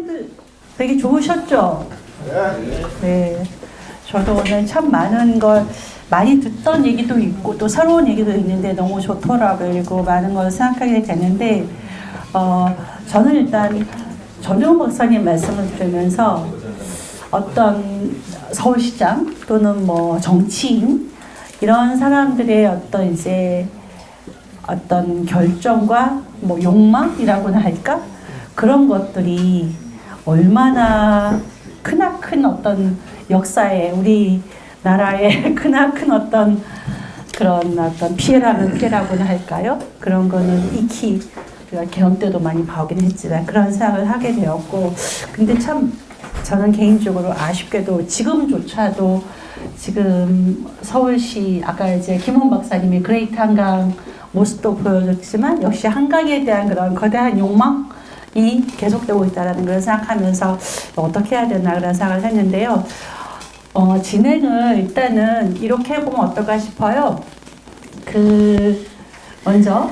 선생님들 되게 좋으셨죠? 네. 저도 오늘 참 많은 걸 많이 듣던 얘기도 있고 또 새로운 얘기도 있는데 너무 좋더라고요. 그리고 많은 걸 생각하게 되는데 저는 일단 전용 박사님 말씀을 들으면서 어떤 서울시장 또는 뭐 정치인 이런 사람들의 어떤 이제 어떤 결정과 뭐 욕망이라고나 할까? 그런 것들이 얼마나 크나큰 어떤 역사에 우리 나라의 크나큰 어떤 그런 어떤 피해라고나 할까요? 그런 거는 익히 우리가 개헌 때도 많이 봐오긴 했지만 그런 생각을 하게 되었고, 근데 참 저는 개인적으로 아쉽게도 지금조차도 지금 서울시 아까 이제 김원 박사님이 그레이트 한강 모습도 보여줬지만 역시 한강에 대한 그런 거대한 욕망이 계속되고 있다는 걸 생각하면서 어떻게 해야 되나 그런 생각을 했는데요. 진행을 일단은 이렇게 해보면 어떨까 싶어요. 먼저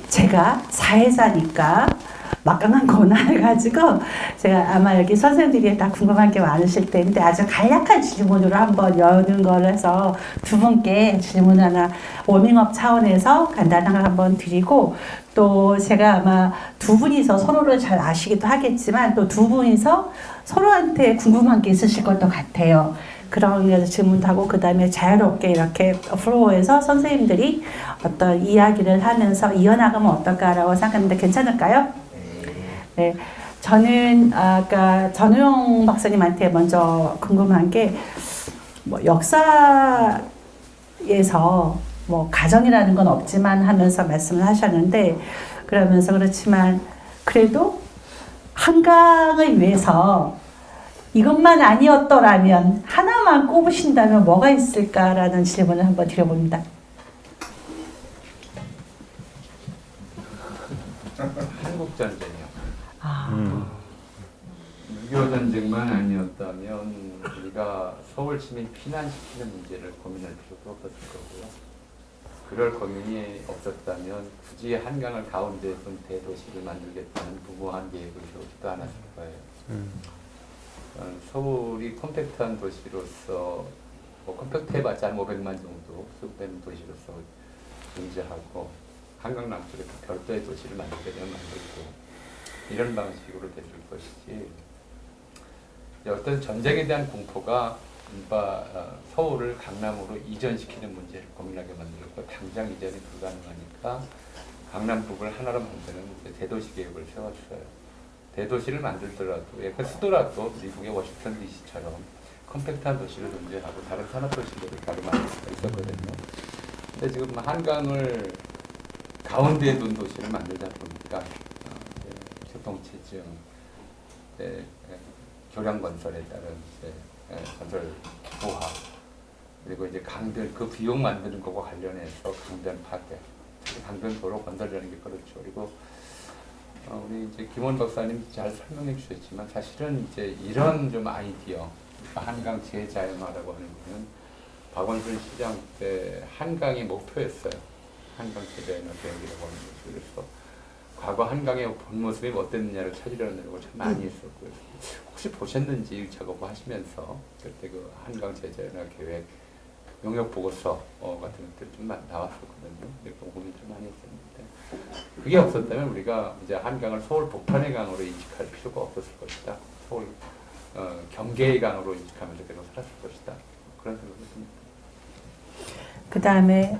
제가 사회자니까 막강한 권한을 가지고 제가 아마 여기 선생님들이 다 궁금한 게 많으실 텐데 아주 간략한 질문으로 한번 여는 걸 해서 두 분께 질문 하나 워밍업 차원에서 간단한 걸 한번 드리고, 또 제가 아마 두 분이서 서로를 잘 아시기도 하겠지만 또 두 분이서 서로한테 궁금한 게 있으실 것도 같아요. 그런 게 질문도 하고 그 다음에 자유롭게 이렇게 플로어에서 선생님들이 어떤 이야기를 하면서 이어나가면 어떨까라고 생각하는데 괜찮을까요? 네, 저는 아까 전우용 박사님한테 먼저 궁금한 게 뭐 역사에서 뭐 가정이라는 건 없지만 하면서 말씀을 하셨는데, 그러면서 그렇지만 그래도 한강을 위해서 이것만 아니었더라면 하나만 꼽으신다면 뭐가 있을까라는 질문을 한번 드려봅니다. 한국 전쟁이요. 6.25 전쟁만 아니었다면 우리가 서울 시민 피난시키는 문제를 고민할 필요도 없었을 거고요. 그럴 고민이 없었다면 굳이 한강을 가운데 둔 대도시를 만들겠다는 무모한 계획을 세우지도 않았을 거예요. 서울이 컴팩트한 도시로서 컴팩트해봤자 한 500만 정도 수급되는 도시로서 존재하고 한강 남쪽에 별도의 도시를 만들려면 만들고 이런 방식으로 됐을 것이지, 어떤 전쟁에 대한 공포가 서울을 강남으로 이전시키는 문제를 고민하게 만들었고, 당장 이전이 불가능하니까 강남북을 하나로 만드는 대도시 계획을 세워주어요. 대도시를 만들더라도, 수도라도 미국의 워싱턴 DC처럼 컴팩트한 도시를 존재하고 다른 산업도시들을 가로 만들 수가 있었거든요. 근데 지금 한강을 가운데에 둔 도시를 만들다 보니까 교통체증, 교량 건설에 따른 건설 부하, 그리고 이제 강변 그 비용 만드는 거와 관련해서 강변 파괴, 강변 도로 건설이라는 게 그렇죠. 그리고 우리 이제 김원 박사님 잘 설명해 주셨지만 사실은 이제 이런 좀 아이디어, 한강 재자연화라고 하는 거는 박원순 시장 때 한강이 목표였어요. 한강 재자연화 계획이라고 하는 거죠. 그래서 과거 한강의 본 모습이 어땠느냐를 찾으려는 노력을 참 많이 했었고요. 혹시 보셨는지 작업을 하시면서 그때 그 한강 재자연화 계획 용역 보고서 같은 것들이 좀 나왔었거든요. 이렇게 고민 좀 많이 했었는데, 그게 없었다면 우리가 이제 한강을 서울 북한의 강으로 인식할 필요가 없었을 것이다. 서울 경계의 강으로 인식하면서 계속 살았을 것이다. 그런 생각을 했습니다. 그 다음에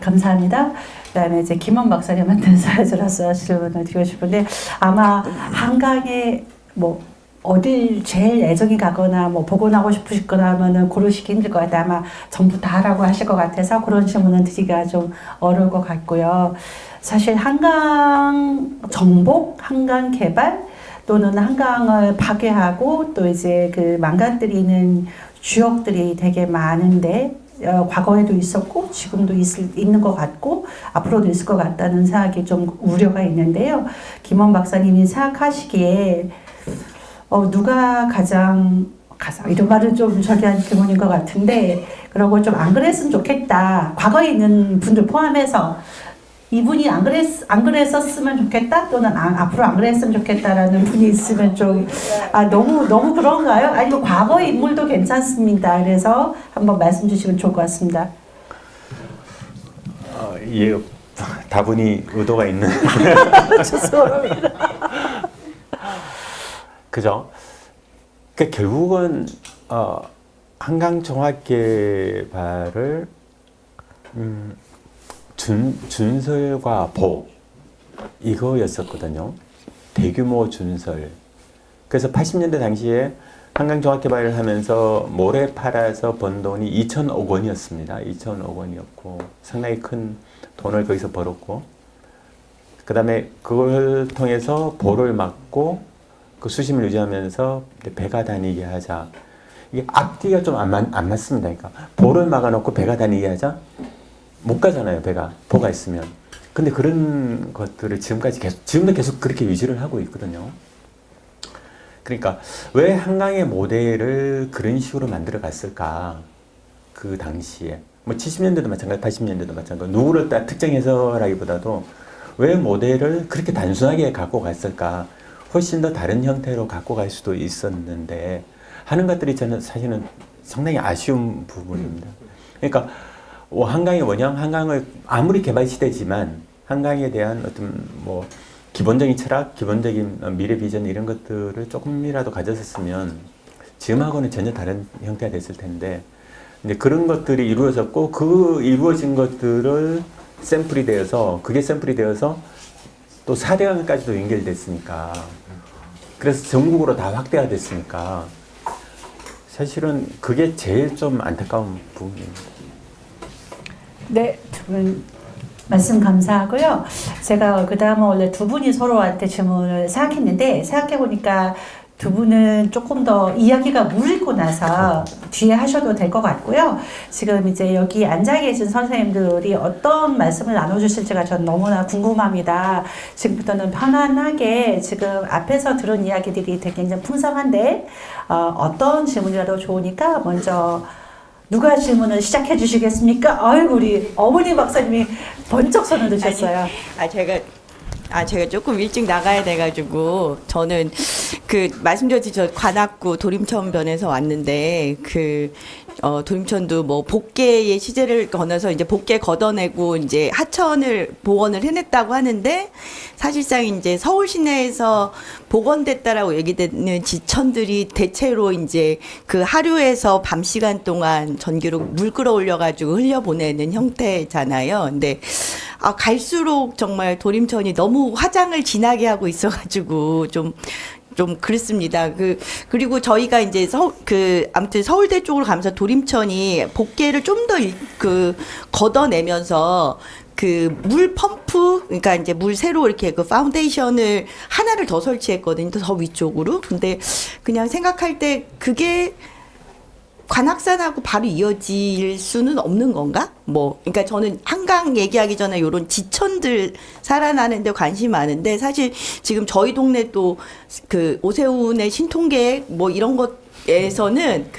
감사합니다. 그 다음에 이제 김원 박사님한테 사회자로서 질문을 드리고 싶은데, 아마 한강에 뭐 어딜 제일 애정이 가거나 뭐 복원하고 싶으시거나 하면은 고르시기 힘들 것 같아요. 아마 전부 다라고 하실 것 같아서 그런 질문은 드리기가 좀 어려울 것 같고요. 사실 한강 정복, 한강 개발 또는 한강을 파괴하고 또 이제 그 망가뜨리는 주역들이 되게 많은데, 과거에도 있었고 지금도 있는 것 같고 앞으로도 있을 것 같다는 생각이 좀 우려가 있는데요. 김원 박사님이 생각하시기에 누가 가장 이런 말은 좀 저기한 질문인 것 같은데, 그러고 좀 안 그랬으면 좋겠다, 과거에 있는 분들 포함해서 이분이 안 그랬었으면 좋겠다 또는 앞으로 안 그랬으면 좋겠다라는 분이 있으면 좀 너무 그런가요? 아니면 과거 인물도 괜찮습니다. 그래서 한번 말씀 주시면 좋을 것 같습니다. 예, 다분히 의도가 있는. 죄송합니다. 그죠? 그러니까 결국은 한강종합개발을 준설과 보 이거였었거든요. 대규모 준설. 그래서 80년대 당시에 한강종합개발을 하면서 모래 팔아서 번 돈이 2천억 원이었습니다. 2천억 원이었고 상당히 큰 돈을 거기서 벌었고, 그 다음에 그걸 통해서 보를 막고 그 수심을 유지하면서 배가 다니게 하자. 이게 앞뒤가 좀 안 맞습니다. 그러니까 보를 막아놓고 배가 다니게 하자. 못 가잖아요, 배가. 보가 있으면. 근데 그런 것들을 지금도 계속 그렇게 유지를 하고 있거든요. 그러니까 왜 한강의 모델을 그런 식으로 만들어 갔을까? 그 당시에. 뭐 70년대도 마찬가지, 80년대도 마찬가지. 누구를 딱 특정해서라기보다도 왜 모델을 그렇게 단순하게 갖고 갔을까? 훨씬 더 다른 형태로 갖고 갈 수도 있었는데 하는 것들이 저는 사실은 상당히 아쉬운 부분입니다. 그러니까 한강의 원형, 한강을 아무리 개발 시대지만 한강에 대한 어떤 뭐 기본적인 철학, 기본적인 미래 비전 이런 것들을 조금이라도 가졌었으면 지금하고는 전혀 다른 형태가 됐을 텐데, 이제 그런 것들이 이루어졌고 그 이루어진 것들을 샘플이 되어서 또 4대강까지도 연결됐으니까, 그래서 전국으로 다 확대가 됐으니까 사실은 그게 제일 좀 안타까운 부분입니다. 네, 두 분 말씀 감사하고요. 제가 그 다음은 원래 두 분이 서로한테 질문을 생각했는데 생각해보니까 두 분은 조금 더 이야기가 물리고 나서 뒤에 하셔도 될 것 같고요. 지금 이제 여기 앉아 계신 선생님들이 어떤 말씀을 나눠주실지가 전 너무나 궁금합니다. 지금부터는 편안하게 지금 앞에서 들은 이야기들이 되게 굉장히 풍성한데 어떤 질문이라도 좋으니까 먼저 누가 질문을 시작해 주시겠습니까? 아이고, 우리 어머니 박사님이 번쩍 손을 드셨어요. 제가 조금 일찍 나가야 돼가지고, 저는 말씀드렸듯이 저 관악구 도림천변에서 왔는데, 도림천도 뭐 복개의 시제를 거쳐서 이제 복개 걷어내고 이제 하천을 복원을 해냈다고 하는데, 사실상 이제 서울 시내에서 복원됐다라고 얘기되는 지천들이 대체로 이제 그 하류에서 밤 시간 동안 전기로 물 끌어올려가지고 흘려보내는 형태잖아요. 근데 갈수록 정말 도림천이 너무 화장을 진하게 하고 있어가지고 좀 그렇습니다. 그리고 저희가 이제 아무튼 서울대 쪽으로 가면서 도림천이 복개를 좀 더 걷어내면서 물 펌프, 그러니까 이제 물 새로 이렇게 파운데이션을 하나를 더 설치했거든요. 더 위쪽으로. 근데 그냥 생각할 때 그게 관악산하고 바로 이어질 수는 없는 건가? 그러니까 저는 한강 얘기하기 전에 이런 지천들 살아나는 데 관심이 많은데, 사실 지금 저희 동네도 오세훈의 신통계획 이런 것에서는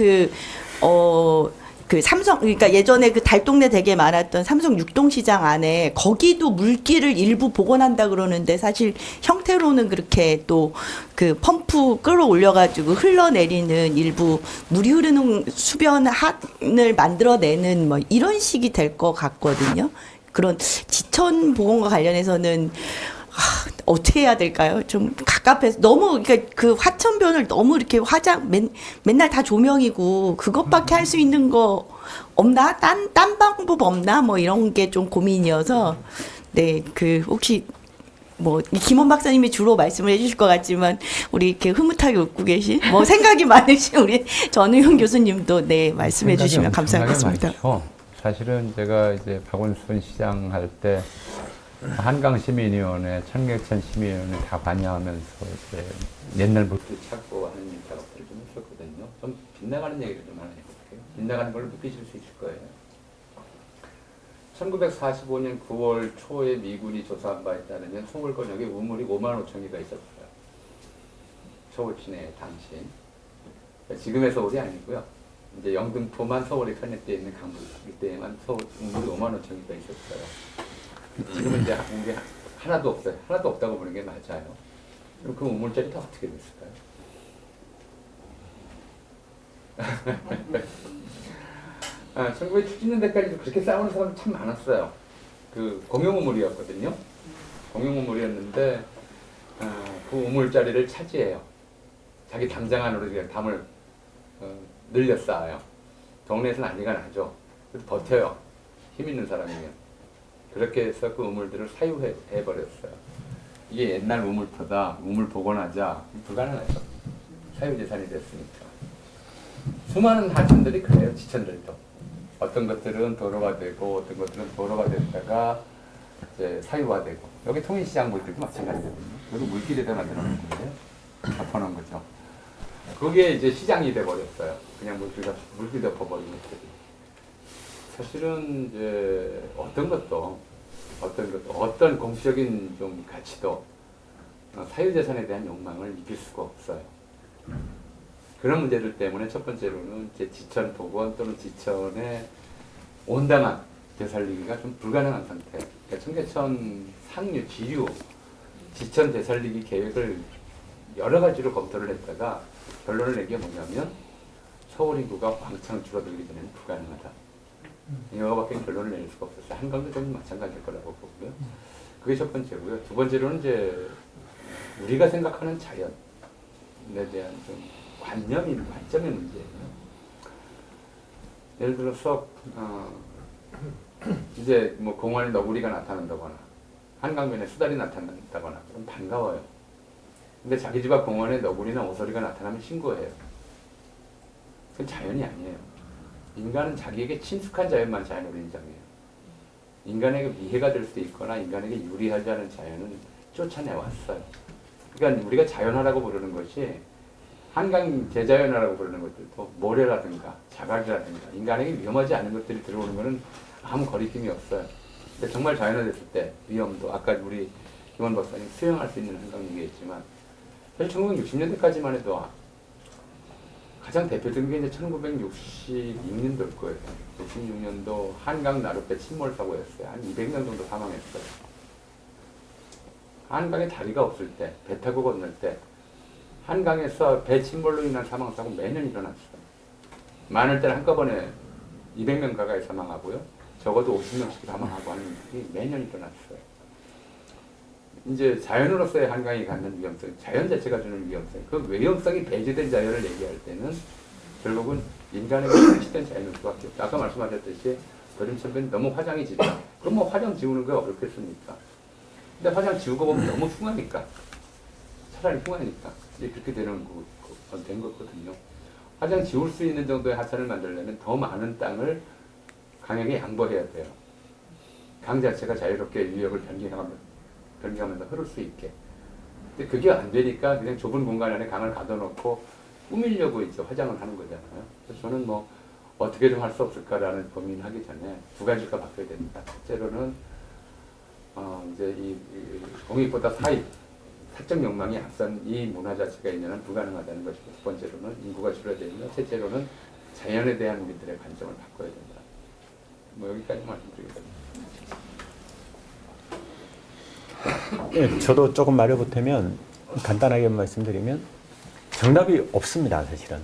삼성, 그러니까 예전에 달동네 되게 많았던 삼성 육동시장 안에 거기도 물길을 일부 복원한다 그러는데, 사실 형태로는 그렇게 또 펌프 끌어올려가지고 흘러내리는 일부 물이 흐르는 수변을 만들어내는 이런 식이 될 것 같거든요. 그런 지천 복원과 관련해서는 어떻게 해야 될까요? 좀 갑갑해서 너무, 그러니까 화천변을 너무 이렇게 맨날 다 조명이고 그것밖에 할 수 있는 거 없나? 딴 방법 없나? 이런 게 좀 고민이어서, 네, 혹시 김원 박사님이 주로 말씀을 해주실 것 같지만, 우리 이렇게 흐뭇하게 웃고 계신, 생각이 많으신 우리 전우용 교수님도, 네, 말씀해 주시면 감사하겠습니다. 사실은 제가 이제 박원순 시장 할 때 한강시민위원회, 청계천 시민위원회 다 관여하면서 이제 옛날부터 찾고 하는 작업들을 좀 했었거든요. 좀 빗나가는 얘기를 좀 하나 해볼게요. 빗나가는 걸 느끼실 수 있을 거예요. 1945년 9월 초에 미군이 조사한 바에 따르면 서울권역에 우물이 5만 5천 개가 있었어요. 서울 시내 당시. 지금의 서울이 아니고요. 이제 영등포만 서울에 편입되어 있는 강북 일대에만 서울 우물이 5만 5천 개가 있었어요. 지금은 이제 우리 하나도 없어요. 하나도 없다고 보는 게 맞아요. 그럼 그 우물자리 다 어떻게 됐을까요? 아, 1970년대까지도 그렇게 싸우는 사람 참 많았어요. 그 공용 우물이었거든요. 공용 우물이었는데 그 우물자리를 차지해요. 자기 담장 안으로 그냥 담을 늘려 쌓아요. 동네에서 난리가 나죠. 그래도 버텨요. 힘 있는 사람이면. 그렇게 해서 그 우물들을 사유해버렸어요. 이게 옛날 우물터다. 우물 복원하자. 불가능하죠. 사유재산이 됐으니까. 수많은 하천들이 그래요. 지천들도. 어떤 것들은 도로가 되고 어떤 것들은 도로가 됐다가 이제 사유화되고. 여기 통일시장 물길도 마찬가지거든요. 여기 물길에다 만들어 놓은 거예요. 덮어놓은 거죠. 그게 이제 시장이 돼버렸어요. 그냥 물길 덮어버린 것들이. 사실은 이제 어떤 공식적인 좀 가치도 사유재산에 대한 욕망을 이길 수가 없어요. 그런 문제들 때문에 첫 번째로는 이제 지천 복원 또는 지천의 온당한 되살리기가 좀 불가능한 상태. 그러니까 청계천 상류, 지류, 지천 되살리기 계획을 여러 가지로 검토를 했다가 결론을 낸 게 뭐냐면 서울 인구가 왕창 줄어들기 전에는 불가능하다. 이거밖에 결론을 낼 수가 없었어요. 한강도 좀 마찬가지일 거라고 보고요. 그게 첫 번째고요. 두 번째로는 이제 우리가 생각하는 자연에 대한 좀 관점의 문제예요. 예를 들어서 이제 뭐 공원에 너구리가 나타난다거나 한강변에 수달이 나타난다거나 그럼 반가워요. 근데 자기 집 앞 공원에 너구리나 오소리가 나타나면 신고해요. 그건 자연이 아니에요. 인간은 자기에게 친숙한 자연만 자연으로 인정해요. 인간에게 미해가 될 수도 있거나 인간에게 유리하지 않은 자연은 쫓아내왔어요. 그러니까 우리가 자연화라고 부르는 것이 한강 대자연화라고 부르는 것들도 모래라든가 자갈이라든가 인간에게 위험하지 않은 것들이 들어오는 것은 아무 거리낌이 없어요. 근데 정말 자연화됐을 때 위험도 아까 우리 김원 박사님 수용할 수 있는 한강 얘기했지만 사실 1960년대까지만 해도 가장 대표적인 게 이제 1966년도일 거예요. 66년도 한강 나룻배 침몰 사고였어요. 한 200명 정도 사망했어요. 한강에 다리가 없을 때, 배 타고 건널 때 한강에서 배 침몰로 인한 사망사고 매년 일어났어요. 많을 때는 한꺼번에 200명 가까이 사망하고요. 적어도 50명씩 사망하고 하는 일이 매년 일어났어요. 이제 자연으로서의 한강이 갖는 위험성, 자연 자체가 주는 위험성, 그 위험성이 배제된 자연을 얘기할 때는 결국은 인간에게 설치된 자연일 수밖에 없다. 아까 말씀하셨듯이 도림천변이 너무 화장이 짙다. 그럼 뭐 화장 지우는 게 어렵겠습니까? 근데 화장 지우고 보면 너무 흉하니까. 차라리 흉하니까. 이제 그렇게 된 거거든요. 화장 지울 수 있는 정도의 하천을 만들려면 더 많은 땅을 강에게 양보해야 돼요. 강 자체가 자유롭게 유역을 변경하면서 흐를 수 있게. 근데 그게 안 되니까 그냥 좁은 공간 안에 강을 가둬놓고 꾸미려고 이제 화장을 하는 거잖아요. 그래서 저는 뭐 어떻게 좀 할 수 없을까라는 고민하기 전에 두 가지가 바뀌어야 됩니다. 첫째로는 이제 이 공익보다 사적 욕망이 앞선 이 문화 자체가 있는 한 불가능하다는 것이고, 두 번째로는 인구가 줄어들며, 셋째로는 자연에 대한 우리들의 관점을 바꿔야 된다. 뭐 여기까지 말씀드리겠습니다. 예, 저도 조금 말을 보태면 간단하게 말씀드리면 정답이 없습니다. 사실은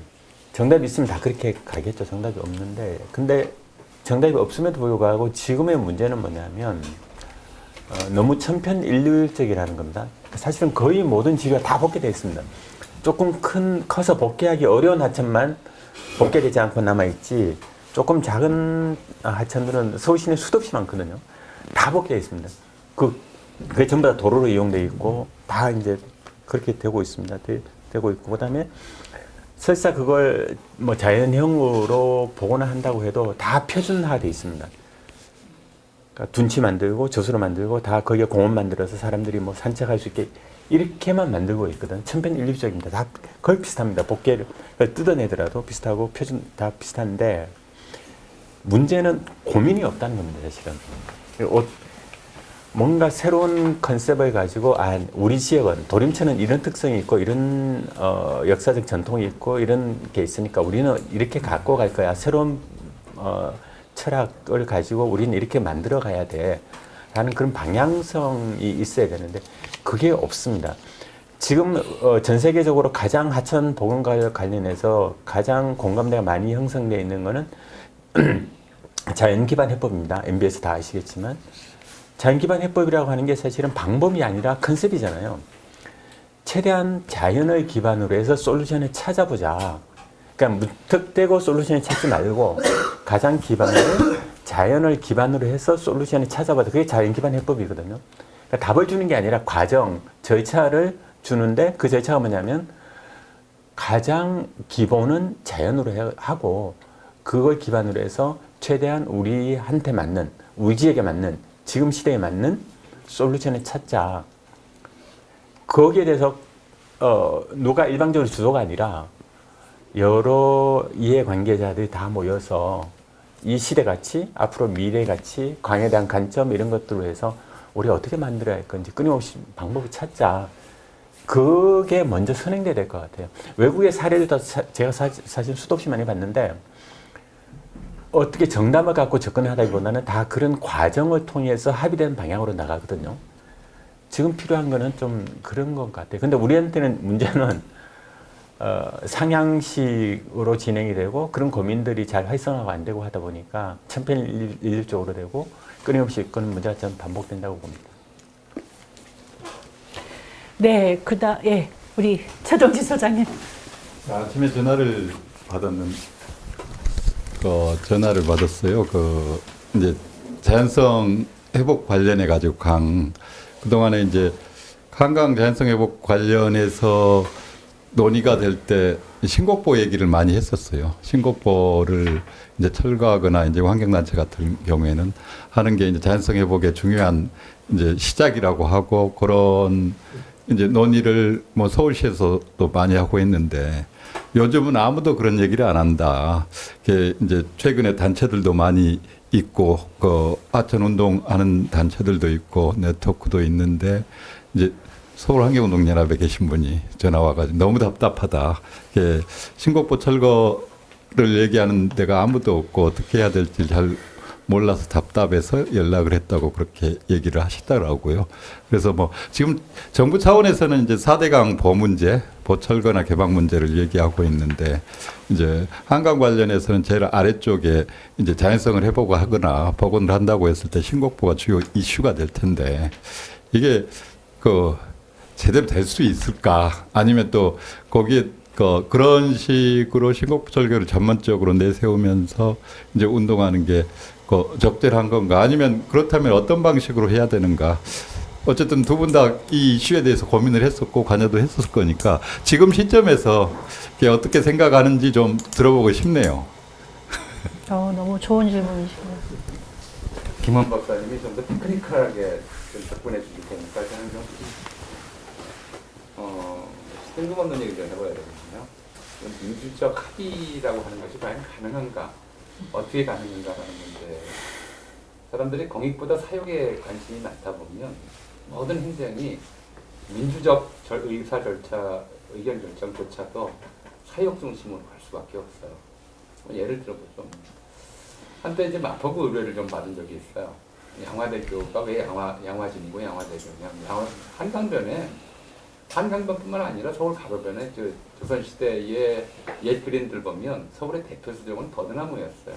정답이 있으면 다 그렇게 가겠죠. 정답이 없는데, 근데 정답이 없음에도 불구하고 지금의 문제는 뭐냐면 너무 천편일률적이라는 겁니다. 사실은 거의 모든 지구가 다 복개되어 있습니다. 조금 커서 복개하기 어려운 하천만 복개되지 않고 남아있지, 조금 작은 하천들은 서울 시내 수도 없이 많거든요. 다 복개되어 있습니다. 그게 전부 다 도로로 이용되어 있고 다 이제 그렇게 되고 있습니다. 되고 있고, 그다음에 설사 그걸 뭐 자연형으로 복원을 한다고 해도 다 표준화되어 있습니다. 그러니까 둔치 만들고 저수로 만들고 다 거기에 공원 만들어서 사람들이 뭐 산책할 수 있게 이렇게만 만들고 있거든. 천편일률적입니다. 다 거의 비슷합니다. 복개를 뜯어내더라도 비슷하고 표준 다 비슷한데, 문제는 고민이 없다는 겁니다. 사실은 뭔가 새로운 컨셉을 가지고 우리 지역은 도림천은 이런 특성이 있고 이런 역사적 전통이 있고 이런 게 있으니까 우리는 이렇게 갖고 갈 거야. 새로운 철학을 가지고 우리는 이렇게 만들어 가야 돼 하는 그런 방향성이 있어야 되는데 그게 없습니다. 지금 전 세계적으로 가장 하천 보건과 관련해서 가장 공감대가 많이 형성되어 있는 것은 자연기반 해법입니다. MBS 다 아시겠지만 자연기반 해법이라고 하는 게 사실은 방법이 아니라 컨셉이잖아요. 최대한 자연을 기반으로 해서 솔루션을 찾아보자. 그러니까 무턱대고 솔루션을 찾지 말고 가장 기반으로 자연을 기반으로 해서 솔루션을 찾아봐도 그게 자연기반 해법이거든요. 그러니까 답을 주는 게 아니라 과정, 절차를 주는데 그 절차가 뭐냐면 가장 기본은 자연으로 하고 그걸 기반으로 해서 최대한 우리한테 맞는, 우리지역에 맞는, 지금 시대에 맞는 솔루션을 찾자. 거기에 대해서 누가 일방적으로 주도가 아니라 여러 이해관계자들이 다 모여서 이 시대같이 앞으로 미래같이 광에 대한 관점 이런 것들로 해서 우리가 어떻게 만들어야 할 건지 끊임없이 방법을 찾자. 그게 먼저 선행돼야 될 것 같아요. 외국의 사례도 제가 사실 수도 없이 많이 봤는데 어떻게 정답을 갖고 접근하다기보다는 다 그런 과정을 통해서 합의된 방향으로 나가거든요. 지금 필요한 거는 좀 그런 것 같아요. 근데 우리한테는 문제는 상향식으로 진행이 되고 그런 고민들이 잘 활성화가 안 되고 하다 보니까 천편일률적으로 되고 끊임없이 그런 문제가 좀 반복된다고 봅니다. 네, 예, 우리 최동지 소장님. 아침에 전화를 받았어요. 이제 자연성 회복 관련해 가지고 그동안에 이제 한강 자연성 회복 관련해서 논의가 될 때 신곡보 얘기를 많이 했었어요. 신곡보를 이제 철거하거나 이제 환경단체 같은 경우에는 하는 게 이제 자연성 회복의 중요한 이제 시작이라고 하고 그런 이제 논의를 뭐 서울시에서도 많이 하고 있는데 요즘은 아무도 그런 얘기를 안 한다. 이제 최근에 단체들도 많이 있고 하천 운동하는 단체들도 있고 네트워크도 있는데 이제 서울환경운동연합에 계신 분이 전화 와가지고 너무 답답하다. 신곡보 철거를 얘기하는 데가 아무도 없고 어떻게 해야 될지 잘 몰라서 답답해서 연락을 했다고 그렇게 얘기를 하시더라고요. 그래서 뭐 지금 정부 차원에서는 이제 4대강 보호 문제, 보철거나 개방 문제를 얘기하고 있는데 이제 한강 관련해서는 제일 아래쪽에 이제 자연성을 해보고 하거나 복원을 한다고 했을 때 신곡보가 주요 이슈가 될 텐데 이게 제대로 될 수 있을까? 아니면 또 거기에 그런 식으로 신곡보 철거를 전면적으로 내세우면서 이제 운동하는 게 적절한 건가? 아니면 그렇다면 어떤 방식으로 해야 되는가? 어쨌든 두 분 다 이 이슈에 대해서 고민을 했었고 관여도 했었을 거니까 지금 시점에서 어떻게 생각하는지 좀 들어보고 싶네요. 너무 좋은 질문이시네요. 김원 박사님이 좀 더 테크니컬하게 좀 접근해 주실 테니까 저는 좀 뜬금없는 얘기 좀 해봐야 되거든요. 민주적 합의라고 하는 것이 과연 가능한가? 어떻게 가능한가라는 문제. 사람들이 공익보다 사육에 관심이 많다 보면 모든 행정이 민주적 의사 절차, 의견 결정조차도 사육 중심으로 갈 수밖에 없어요. 예를 들어보죠. 한때 이제 마포구 의뢰를 좀 받은 적이 있어요. 양화대교가 왜 양화진이고 양화대교냐. 한강변뿐만 아니라 서울 가로변에 조선시대의 옛 그림들 보면 서울의 대표 수종은 버드나무였어요.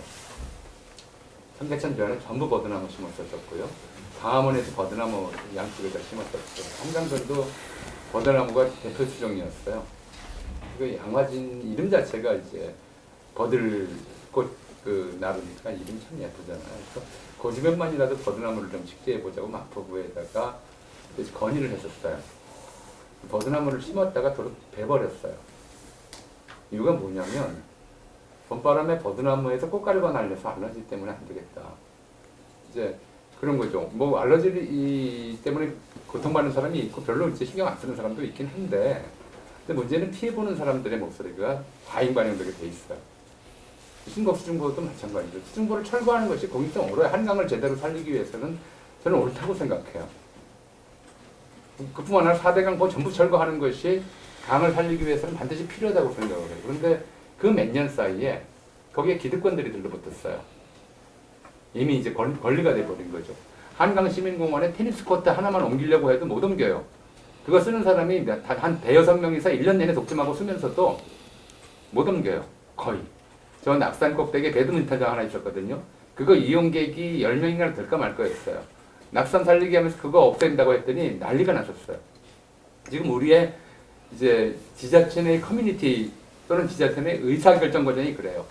청계천 주변에 전부 버드나무 심었었고요. 광화문에도 버드나무 양쪽에다 심었었어요. 한강변도 버드나무가 대표 수종이었어요. 그 양화진 이름 자체가 이제 버들꽃 나르니까 이름 참 예쁘잖아요. 그래서 고주변만이라도 버드나무를 좀 식재해 보자고 마포구에다가 건의를 했었어요. 버드나무를 심었다가 도로 베버렸어요. 이유가 뭐냐면 봄바람에 버드나무에서 꽃가루가 날려서 알러지 때문에 안 되겠다. 이제 그런 거죠. 뭐 알러지 때문에 고통받는 사람이 있고 별로 이제 신경 안 쓰는 사람도 있긴 한데, 근데 문제는 피해보는 사람들의 목소리가 과잉 반영되게 돼 있어요. 신곡 수중보도 마찬가지죠. 수중보를 철거하는 것이 공익성으로 한강을 제대로 살리기 위해서는 저는 옳다고 생각해요. 그뿐만 아니라 4대강 보 전부 철거하는 것이 강을 살리기 위해서는 반드시 필요하다고 생각을 해요. 그런데 그 몇 년 사이에 거기에 기득권들이 들러붙었어요. 이미 이제 권리가 돼버린 거죠. 한강시민공원에 테니스 코트 하나만 옮기려고 해도 못 옮겨요. 그거 쓰는 사람이 한 대여섯 명이서 1년 내내 독점하고 쓰면서도 못 옮겨요. 거의. 저 낙산 꼭대기에 배드민턴장 하나 있었거든요. 그거 이용객이 10명인가 될까 말까였어요. 낙산 살리기 하면서 그거 없앤다고 했더니 난리가 났었어요. 지금 우리의 이제 지자체 내 커뮤니티 또는 지자체 내 의사결정 과정이 그래요.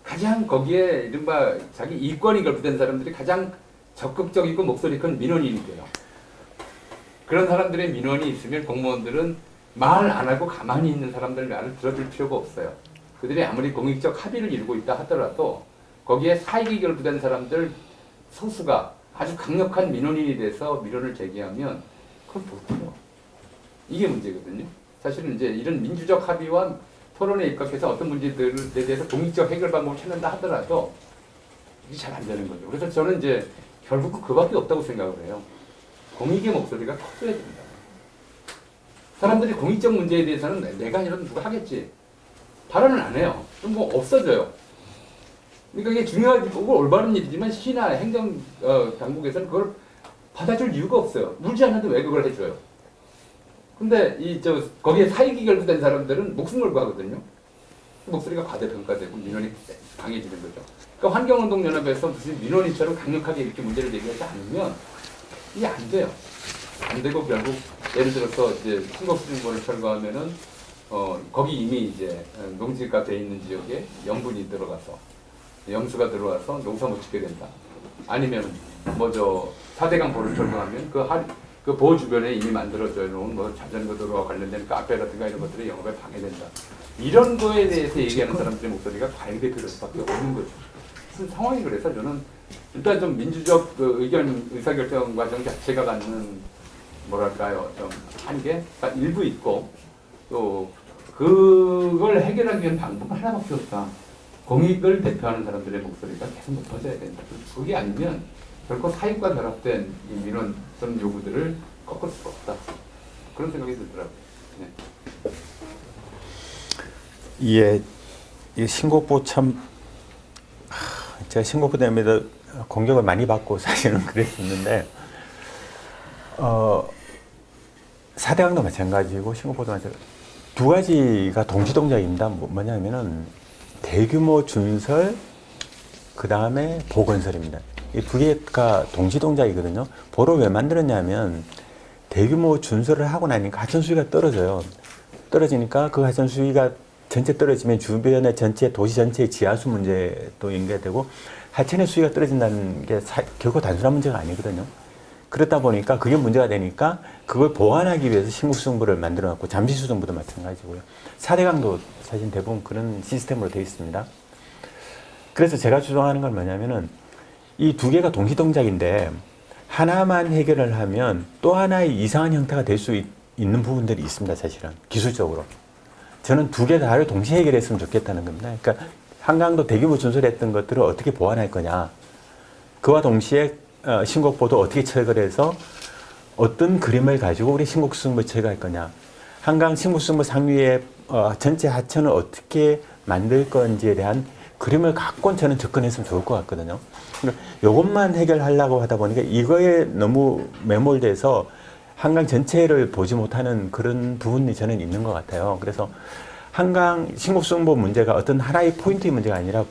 가장 거기에 이른바 자기 이권이 결부된 사람들이 가장 적극적이고 목소리 큰 민원인이 돼요. 그런 사람들의 민원이 있으면 공무원들은 말 안 하고 가만히 있는 사람들 말을 들어줄 필요가 없어요. 그들이 아무리 공익적 합의를 이루고 있다 하더라도 거기에 사익이 결부된 사람들 소수가 아주 강력한 민원인이 돼서 민원을 제기하면 그건 못해요. 이게 문제거든요. 사실은 이제 이런 민주적 합의와 토론에 입각해서 어떤 문제들에 대해서 공익적 해결 방법을 찾는다 하더라도 이게 잘 안 되는 거죠. 그래서 저는 이제 결국 그밖에 없다고 생각을 해요. 공익의 목소리가 커져야 된다. 사람들이 공익적 문제에 대해서는 내가 아니라도 누가 하겠지. 발언을 안 해요. 좀 뭐 없어져요. 그러니까 이게 중요하고 올바른 일이지만 시나 행정 당국에서는 그걸 받아줄 이유가 없어요. 물지 않아도 왜 그걸 해줘요? 근데 거기에 사익이 결부된 사람들은 목숨 걸고 하거든요. 목소리가 과대평가되고 민원이 강해지는 거죠. 그러니까 환경운동연합에서 무슨 민원인처럼 강력하게 이렇게 문제를 제기하지 않으면 이게 안 돼요. 안 되고 결국 예를 들어서 이제 신곡수준권을 철거하면은 거기 이미 이제 농지가 돼 있는 지역에 염분이 들어가서 염수가 들어와서 농사 못 짓게 된다. 아니면 뭐 4대강 보를 철거하면 그 보호 주변에 이미 만들어져 놓은 뭐 자전거 도로와 관련된 카페라든가 이런 것들이 영업에 방해된다. 이런 거에 대해서 얘기하는 사람들의 목소리가 과잉될 수밖에 없는 거죠. 무슨 상황이 그래서 저는 일단 좀 민주적 의사결정 과정 자체가 갖는 뭐랄까요 좀 한계가 일부 있고 또 그걸 해결하기 위한 방법은 하나밖에 없다. 공익을 대표하는 사람들의 목소리가 계속 높아져야 된다. 그게 아니면 결코 사익과 결합된 이 민원 또는 요구들을 꺾을 수가 없다. 그런 생각이 들더라고요. 네. 예, 이 신곡보 참 제가 신곡보 때문에 공격을 많이 받고 사실은 그랬었는데 4대강도 마찬가지고 신곡보도 마찬가지고 두 가지가 동시동작입니다. 뭐냐면은 대규모 준설 그 다음에 보건설입니다. 이 두 개가 동시동작이거든요. 보로 왜 만들었냐면 대규모 준설을 하고 나니까 하천 수위가 떨어져요. 떨어지니까 그 하천 수위가 전체 떨어지면 주변의 전체 도시 전체의 지하수 문제도 연결되고 하천의 수위가 떨어진다는 게 결코 단순한 문제가 아니거든요. 그렇다 보니까 그게 문제가 되니까 그걸 보완하기 위해서 신국수정부를 만들어놨고 잠시수정부도 마찬가지고요. 4대강도 사실 대부분 그런 시스템으로 되어 있습니다. 그래서 제가 주장하는 건 뭐냐면은 이 두 개가 동시동작인데 하나만 해결을 하면 또 하나의 이상한 형태가 될 수 있는 부분들이 있습니다. 사실은 기술적으로. 저는 두 개 다를 동시에 해결했으면 좋겠다는 겁니다. 그러니까 한강도 대규모 준설했던 것들을 어떻게 보완할 거냐. 그와 동시에 신곡보도 어떻게 철거를 해서 어떤 그림을 가지고 우리 신곡수정부를 철거할 거냐. 한강 신곡수정부 상류의 전체 하천을 어떻게 만들 건지에 대한 그림을 갖고 저는 접근했으면 좋을 것 같거든요. 그러니까 이것만 해결하려고 하다 보니까 이거에 너무 매몰돼서 한강 전체를 보지 못하는 그런 부분이 저는 있는 것 같아요. 그래서 한강 신곡수정보 문제가 어떤 하나의 포인트의 문제가 아니라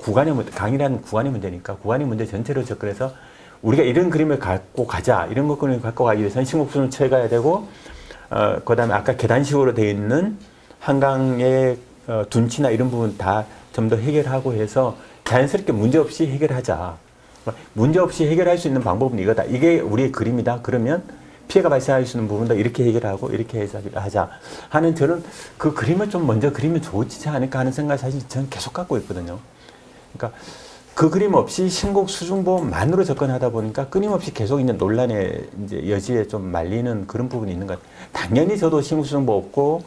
강이라는 구간의 문제니까 구간의 문제 전체로 접근해서 우리가 이런 그림을 갖고 가자, 이런 것을 갖고 가기 위해서는 신곡수정을 철거해야 되고, 그 다음에 아까 계단식으로 되어 있는 한강의 둔치나 이런 부분 다 좀 더 해결하고 해서 자연스럽게 문제없이 해결하자. 문제없이 해결할 수 있는 방법은 이거다. 이게 우리의 그림이다. 그러면 피해가 발생할 수 있는 부분도 이렇게 해결하고 이렇게 하자 하는 저는 그 그림을 좀 먼저 그리면 좋지 않을까 하는 생각을 사실 저는 계속 갖고 있거든요. 그러니까 그 그림 없이 신곡수정보만으로 접근하다 보니까 끊임없이 계속 있는 논란의 이제 여지에 좀 말리는 그런 부분이 있는 것 같아요. 당연히 저도 신곡수정보 없고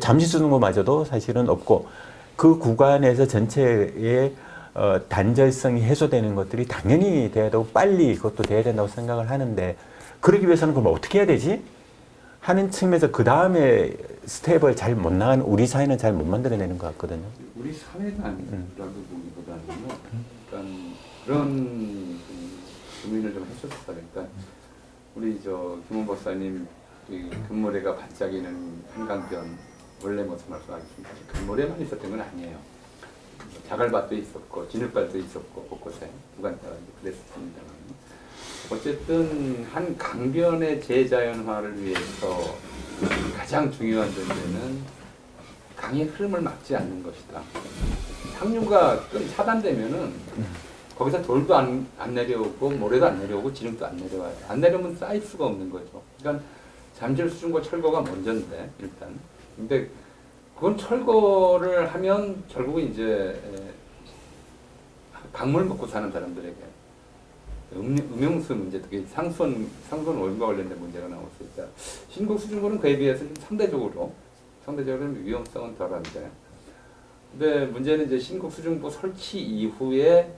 잠시수정보마저도 사실은 없고 그 구간에서 전체의 단절성이 해소되는 것들이 당연히 돼야 되고 빨리 그것도 돼야 된다고 생각을 하는데 그러기 위해서는 그럼 어떻게 해야 되지? 하는 측면에서 그 다음에 스텝을 잘 못 나가는 우리 사회는 잘 못 만들어내는 것 같거든요. 우리 사회가 아니라고 보기보다는요. 그러니까 그런 고민을 좀 했었어요. 그러니까 우리 저 김원 박사님 이 금모래가 반짝이는 한강변 원래 모습 말씀하셨습니다. 사실 금모래만 있었던 건 아니에요. 자갈밭도 있었고 진흙밭도 있었고 곳곳에 무간다가 그랬습니다. 어쨌든 한 강변의 재자연화를 위해서 가장 중요한 존재는 강의 흐름을 막지 않는 것이다. 상류가 차단되면은 거기서 돌도 안 내려오고 모래도 안 내려오고 진흙도 안 내려와요. 안 내려오면 쌓일 수가 없는 거죠. 그러니까 잠실 수중고 철거가 먼저인데 일단. 근데 그건 철거를 하면 결국은 이제 강물 먹고 사는 사람들에게 음용수 문제, 특히 상선 오염과 관련된 문제가 나올 수 있다. 신곡 수중고는 그에 비해서 좀 상대적으로 위험성은 덜한데. 근데 문제는 이제 신곡 수중고 설치 이후에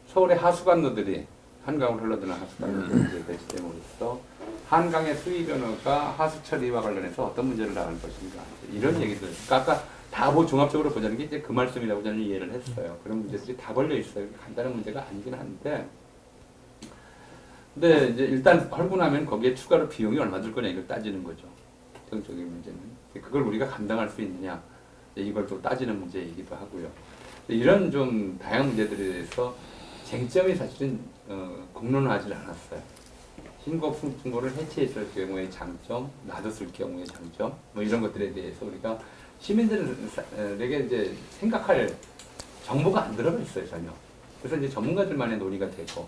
서울의 하수관로들이 한강으로 흘러드는 하수관로들이 대시됨으로써 한강의 수위 변화가 하수 처리와 관련해서 어떤 문제를 나갈 것인가 이런 얘기들. 아까 다 종합적으로 보자는 게 이제 그 말씀이라고 저는 이해를 했어요. 그런 문제들이 다 걸려 있어요. 간단한 문제가 아니긴 한데. 근데 이제 일단 헐고 나면 거기에 추가로 비용이 얼마 들 거냐 이걸 따지는 거죠. 정적인 문제는. 그걸 우리가 감당할 수 있느냐 이걸 또 따지는 문제이기도 하고요. 이런 좀 다양한 문제들에 대해서 쟁점이 사실은 공론화하지 않았어요. 신곡 수중고를 해체했을 경우의 장점, 놔뒀을 경우의 장점, 뭐 이런 것들에 대해서 우리가 시민들에게 이제 생각할 정보가 안 들어가 있어요 전혀. 그래서 이제 전문가들만의 논의가 되고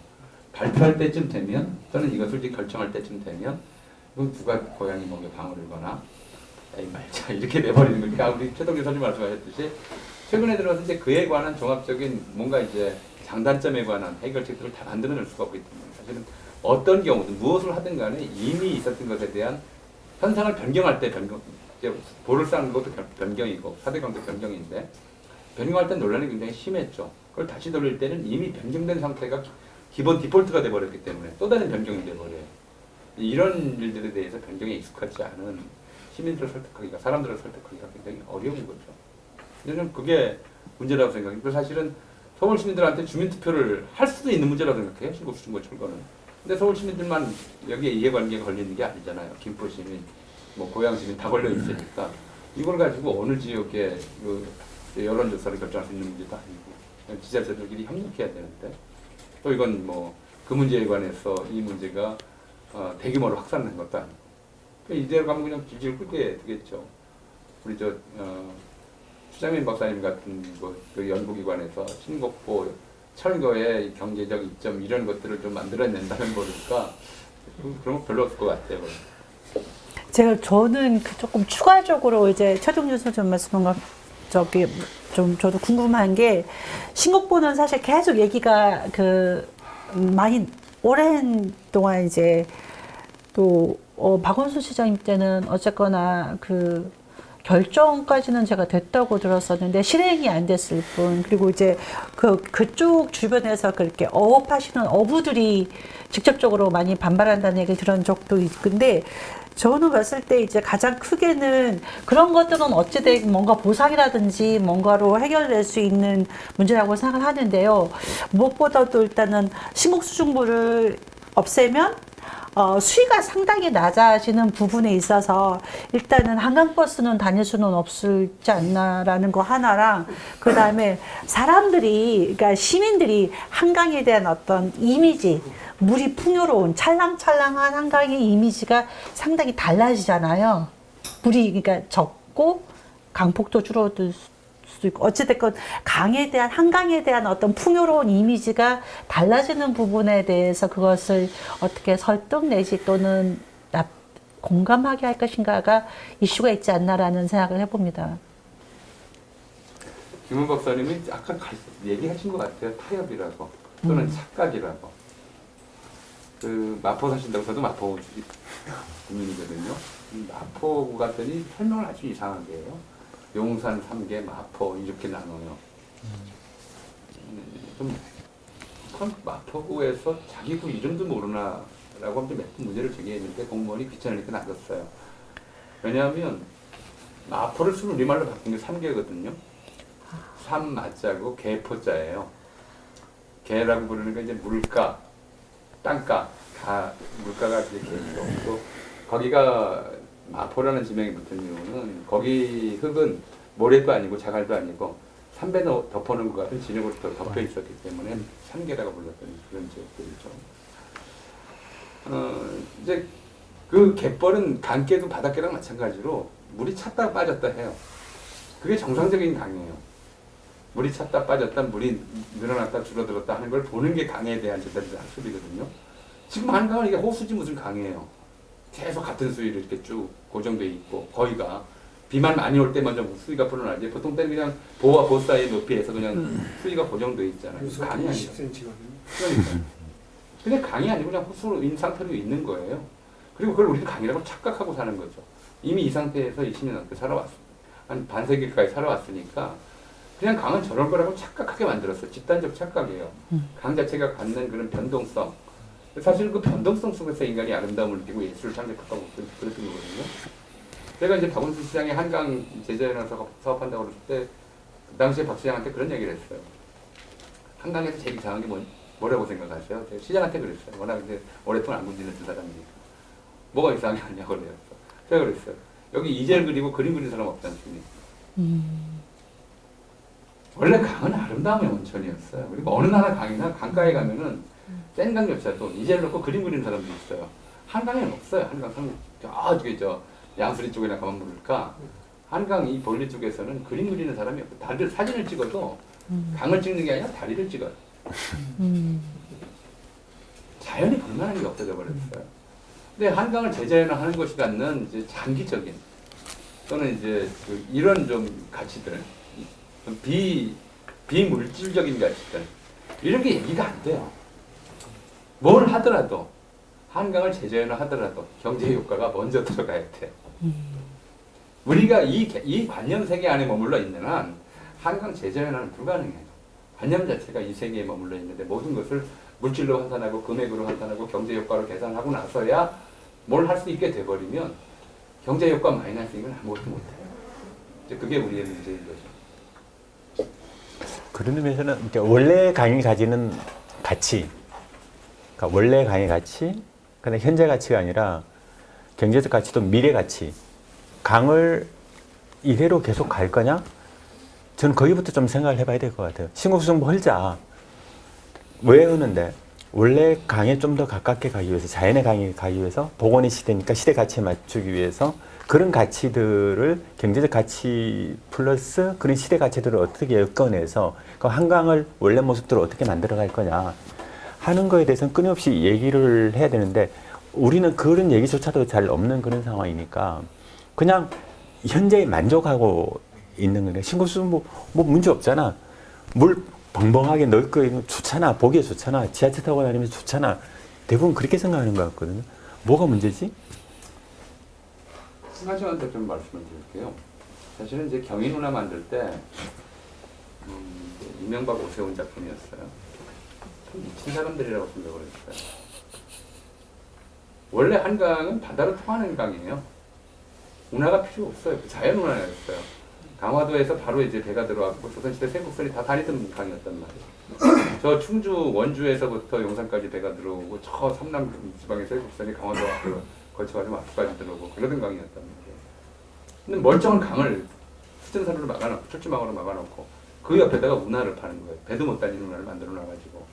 발표할 때쯤 되면 또는 이것을 이제 결정할 때쯤 되면 이건 누가 고양이 목에 방울을 거나 에이 말자 이렇게 내버리는 거니까 우리 최덕기 선생님 말씀하셨듯이 최근에 들어서 이제 그에 관한 종합적인 뭔가 이제 장단점에 관한 해결책들을 다 만들어낼 수가 없기 때문에 사실은 어떤 경우든 무엇을 하든 간에 이미 있었던 것에 대한 현상을 변경할 때 이제 볼을 쌓는 것도 변경이고 사대강도 변경인데 변경할 때 논란이 굉장히 심했죠. 그걸 다시 돌릴 때는 이미 변경된 상태가 기본 디폴트가 돼버렸기 때문에 또 다른 변경이 돼버려요. 이런 일들에 대해서 변경에 익숙하지 않은 시민들을 설득하기가, 사람들을 설득하기가 굉장히 어려운 거죠. 저는 그게 문제라고 생각해요. 그래서 사실은 서울 시민들한테 주민투표를 할 수도 있는 문제라고 생각해요. 신곡 수중고 철거는. 근데 서울 시민들만 여기에 이해관계가 걸리는 게 아니잖아요. 김포 시민, 뭐 고양 시민 다 걸려 있으니까 이걸 가지고 어느 지역에 그 여론조사를 결정할 수 있는 문제도 아니고 지자체들끼리 협력해야 되는데 또 이건 뭐 그 문제에 관해서 이 문제가 대규모로 확산된 것도 아니고 이대로 가면 그냥 질질 끌게 되겠죠. 우리 추장민 박사님 같은 그 연구기관에서 신곡보 철거의 경제적 이점 이런 것들을 좀 만들어낸다면 모를까 그런 거 별로 없을 것 같아요. 저는 조금 추가적으로 이제 최동준 선생님 말씀한 것 좀 저도 궁금한 게 신곡보는 사실 계속 얘기가 많이 오랜 동안 이제 또 박원순 시장님 때는 어쨌거나 결정까지는 제가 됐다고 들었었는데 실행이 안 됐을 뿐. 그리고 이제 그쪽 주변에서 그렇게 어업하시는 어부들이 직접적으로 많이 반발한다는 얘기 들은 적도 있는데 저는 봤을 때 이제 가장 크게는 그런 것들은 어찌됐든 뭔가 보상이라든지 뭔가로 해결될 수 있는 문제라고 생각을 하는데요. 무엇보다도 일단은 신곡수중부를 없애면 수위가 상당히 낮아지는 부분에 있어서 일단은 한강버스는 다닐 수는 없지 않나라는 거 하나랑 그 다음에 그러니까 시민들이 한강에 대한 어떤 이미지, 물이 풍요로운 찰랑찰랑한 한강의 이미지가 상당히 달라지잖아요. 물이 그러니까 적고 강폭도 줄어들 수도 있고 어찌됐건 한강에 대한 어떤 풍요로운 이미지가 달라지는 부분에 대해서 그것을 어떻게 설득 내지 또는 공감하게 할 것인가가 이슈가 있지 않나라는 생각을 해봅니다. 김원 박사님이 아까 얘기하신 것 같아요. 타협이라고 또는 착각이라고. 마포 사신다고 저도 마포 주민이거든요. 마포구 갔더니 설명을 아주 이상하게 해요. 용산, 삼계, 마포 이렇게 나눠요. 참 마포구에서 자기 구 이름도 모르나라고 하면서 몇 번 문제를 제기했는데 공무원이 귀찮으니까 놔뒀어요. 왜냐하면 마포를 쓰는 우리말로 바꾼 게 삼계거든요. 삼 마자고 개포자예요. 개라고 부르는 게 이제 물가 땅가, 물가가 이렇게 있고 또 거기가 마포라는 지명이 붙은 이유는 거기 흙은 모래도 아니고 자갈도 아니고 삼배 덮어놓은 것 같은 진흙으로 덮여 있었기 때문에 삼계라고 불렀던 그런 지역들이죠. 이제 그 갯벌은 강계도 바닷계랑 마찬가지로 물이 찼다 빠졌다 해요. 그게 정상적인 강이에요. 물이 찼다 빠졌다, 물이 늘어났다 줄어들었다 하는 걸 보는 게 강에 대한 제대로 학습이거든요. 지금 한강은 이게 호수지 무슨 강이에요. 계속 같은 수위로 이렇게 쭉 고정돼 있고 거기가 비만 많이 올 때 먼저 수위가 불어나지 보통 때는 그냥 보와 보 사이 높이에서 그냥 수위가 고정돼 있잖아요. 강이 아니죠. 10cm거든요. 그러니까 강이 아니고 그냥 호수인 상태로 있는 거예요. 그리고 그걸 우리는 강이라고 착각하고 사는 거죠. 이미 이 상태에서 20년 넘게 살아왔습니다. 한 반세기까지 살아왔으니까 그냥 강은 저럴 거라고 착각하게 만들었어요. 집단적 착각이에요. 강 자체가 갖는 그런 변동성. 사실 그 변동성 속에서 인간이 아름다움을 느끼고 예술을 창작하고 그랬던 거거든요. 제가 이제 박원순 시장이 한강 제자연화서 사업한다고 그랬을 때 그 당시에 박 시장한테 그런 얘기를 했어요. 한강에서 제일 이상한 게 뭐라고 생각하세요? 제가 시장한테 그랬어요. 워낙 이제 오랫동안 안 군지는 사람이니까. 뭐가 이상한 게 아니냐고 그래요. 제가 그랬어요. 여기 이젤 그리고 그림 그리는 사람 없지 않습니까? 원래 강은 아름다움의 원천이었어요. 그리고 어느 나라 강이나 강가에 가면은 센 강조차도 이젤 넣고 그림 그리는 사람도 있어요. 한강에는 없어요. 한강 저기 양수리 쪽이나 가만 부를까? 한강 이 볼리 쪽에서는 그림 그리는 사람이 없고 다리를 사진을 찍어도 강을 찍는 게 아니라 다리를 찍어요. 자연이 볼만한 게 없어져 버렸어요. 근데 한강을 제자연화하는 것이 갖는 이제 장기적인 또는 이제 이런 좀 가치들, 비물질적인 가치들 이런 게 얘기가 안 돼요. 뭘 하더라도 한강을 제자연화하더라도 경제 효과가 먼저 들어가야 돼요. 우리가 이 관념 세계 안에 머물러 있는 한 한강 제자연화는 불가능해요. 관념 자체가 이 세계에 머물러 있는데 모든 것을 물질로 환산하고 금액으로 환산하고 경제 효과로 계산하고 나서야 뭘 할 수 있게 돼버리면 경제 효과 마이너스인 건 아무것도 못해요. 이제 그게 우리의 문제인 거죠. 그런 의미에서는 그러니까 원래 강이 가지는 가치, 그러니까 원래 강의 가치, 그다음 현재 가치가 아니라 경제적 가치도 미래 가치. 강을 이대로 계속 갈 거냐? 저는 거기부터 좀 생각을 해봐야 될 것 같아요. 신곡수성보 헐자. 왜 하는데? 원래 강에 좀 더 가깝게 가기 위해서, 자연의 강에 가기 위해서, 복원의 시대니까 시대 가치에 맞추기 위해서 그런 가치들을 경제적 가치 플러스 그런 시대 가치들을 어떻게 엮어내서 그 한강을 원래 모습대로 어떻게 만들어갈 거냐 하는 거에 대해서는 끊임없이 얘기를 해야 되는데 우리는 그런 얘기조차도 잘 없는 그런 상황이니까 그냥 현재에 만족하고 있는 거예요. 신고수 뭐 문제 없잖아. 물 벙벙하게 넓고 좋잖아. 보기에 좋잖아. 지하철 타고 다니면서 좋잖아. 대부분 그렇게 생각하는 것 같거든요. 뭐가 문제지? 한 가지만 좀 말씀을 드릴게요. 사실은 이제 경인운하 만들 때 이명박 오세훈 작품이었어요. 참 미친 사람들이라고 생각을 했어요. 원래 한강은 바다로 통하는 강이에요. 운하가 필요 없어요. 자연 운하였어요. 강화도에서 바로 이제 배가 들어왔고 조선시대 세국선이 다 다니던 강이었단 말이에요. 저 충주 원주에서부터 용산까지 배가 들어오고 저 삼남 지방의 세국선이 강화도 앞으로 거쳐가지고 앞까지 들어오고 그러던 강이었단 말이에요. 근데 멀쩡한 강을 수전선으로 막아놓고 출지망으로 막아놓고 그 옆에다가 운하를 파는 거예요. 배도 못 다니는 운하를 만들어 놔가지고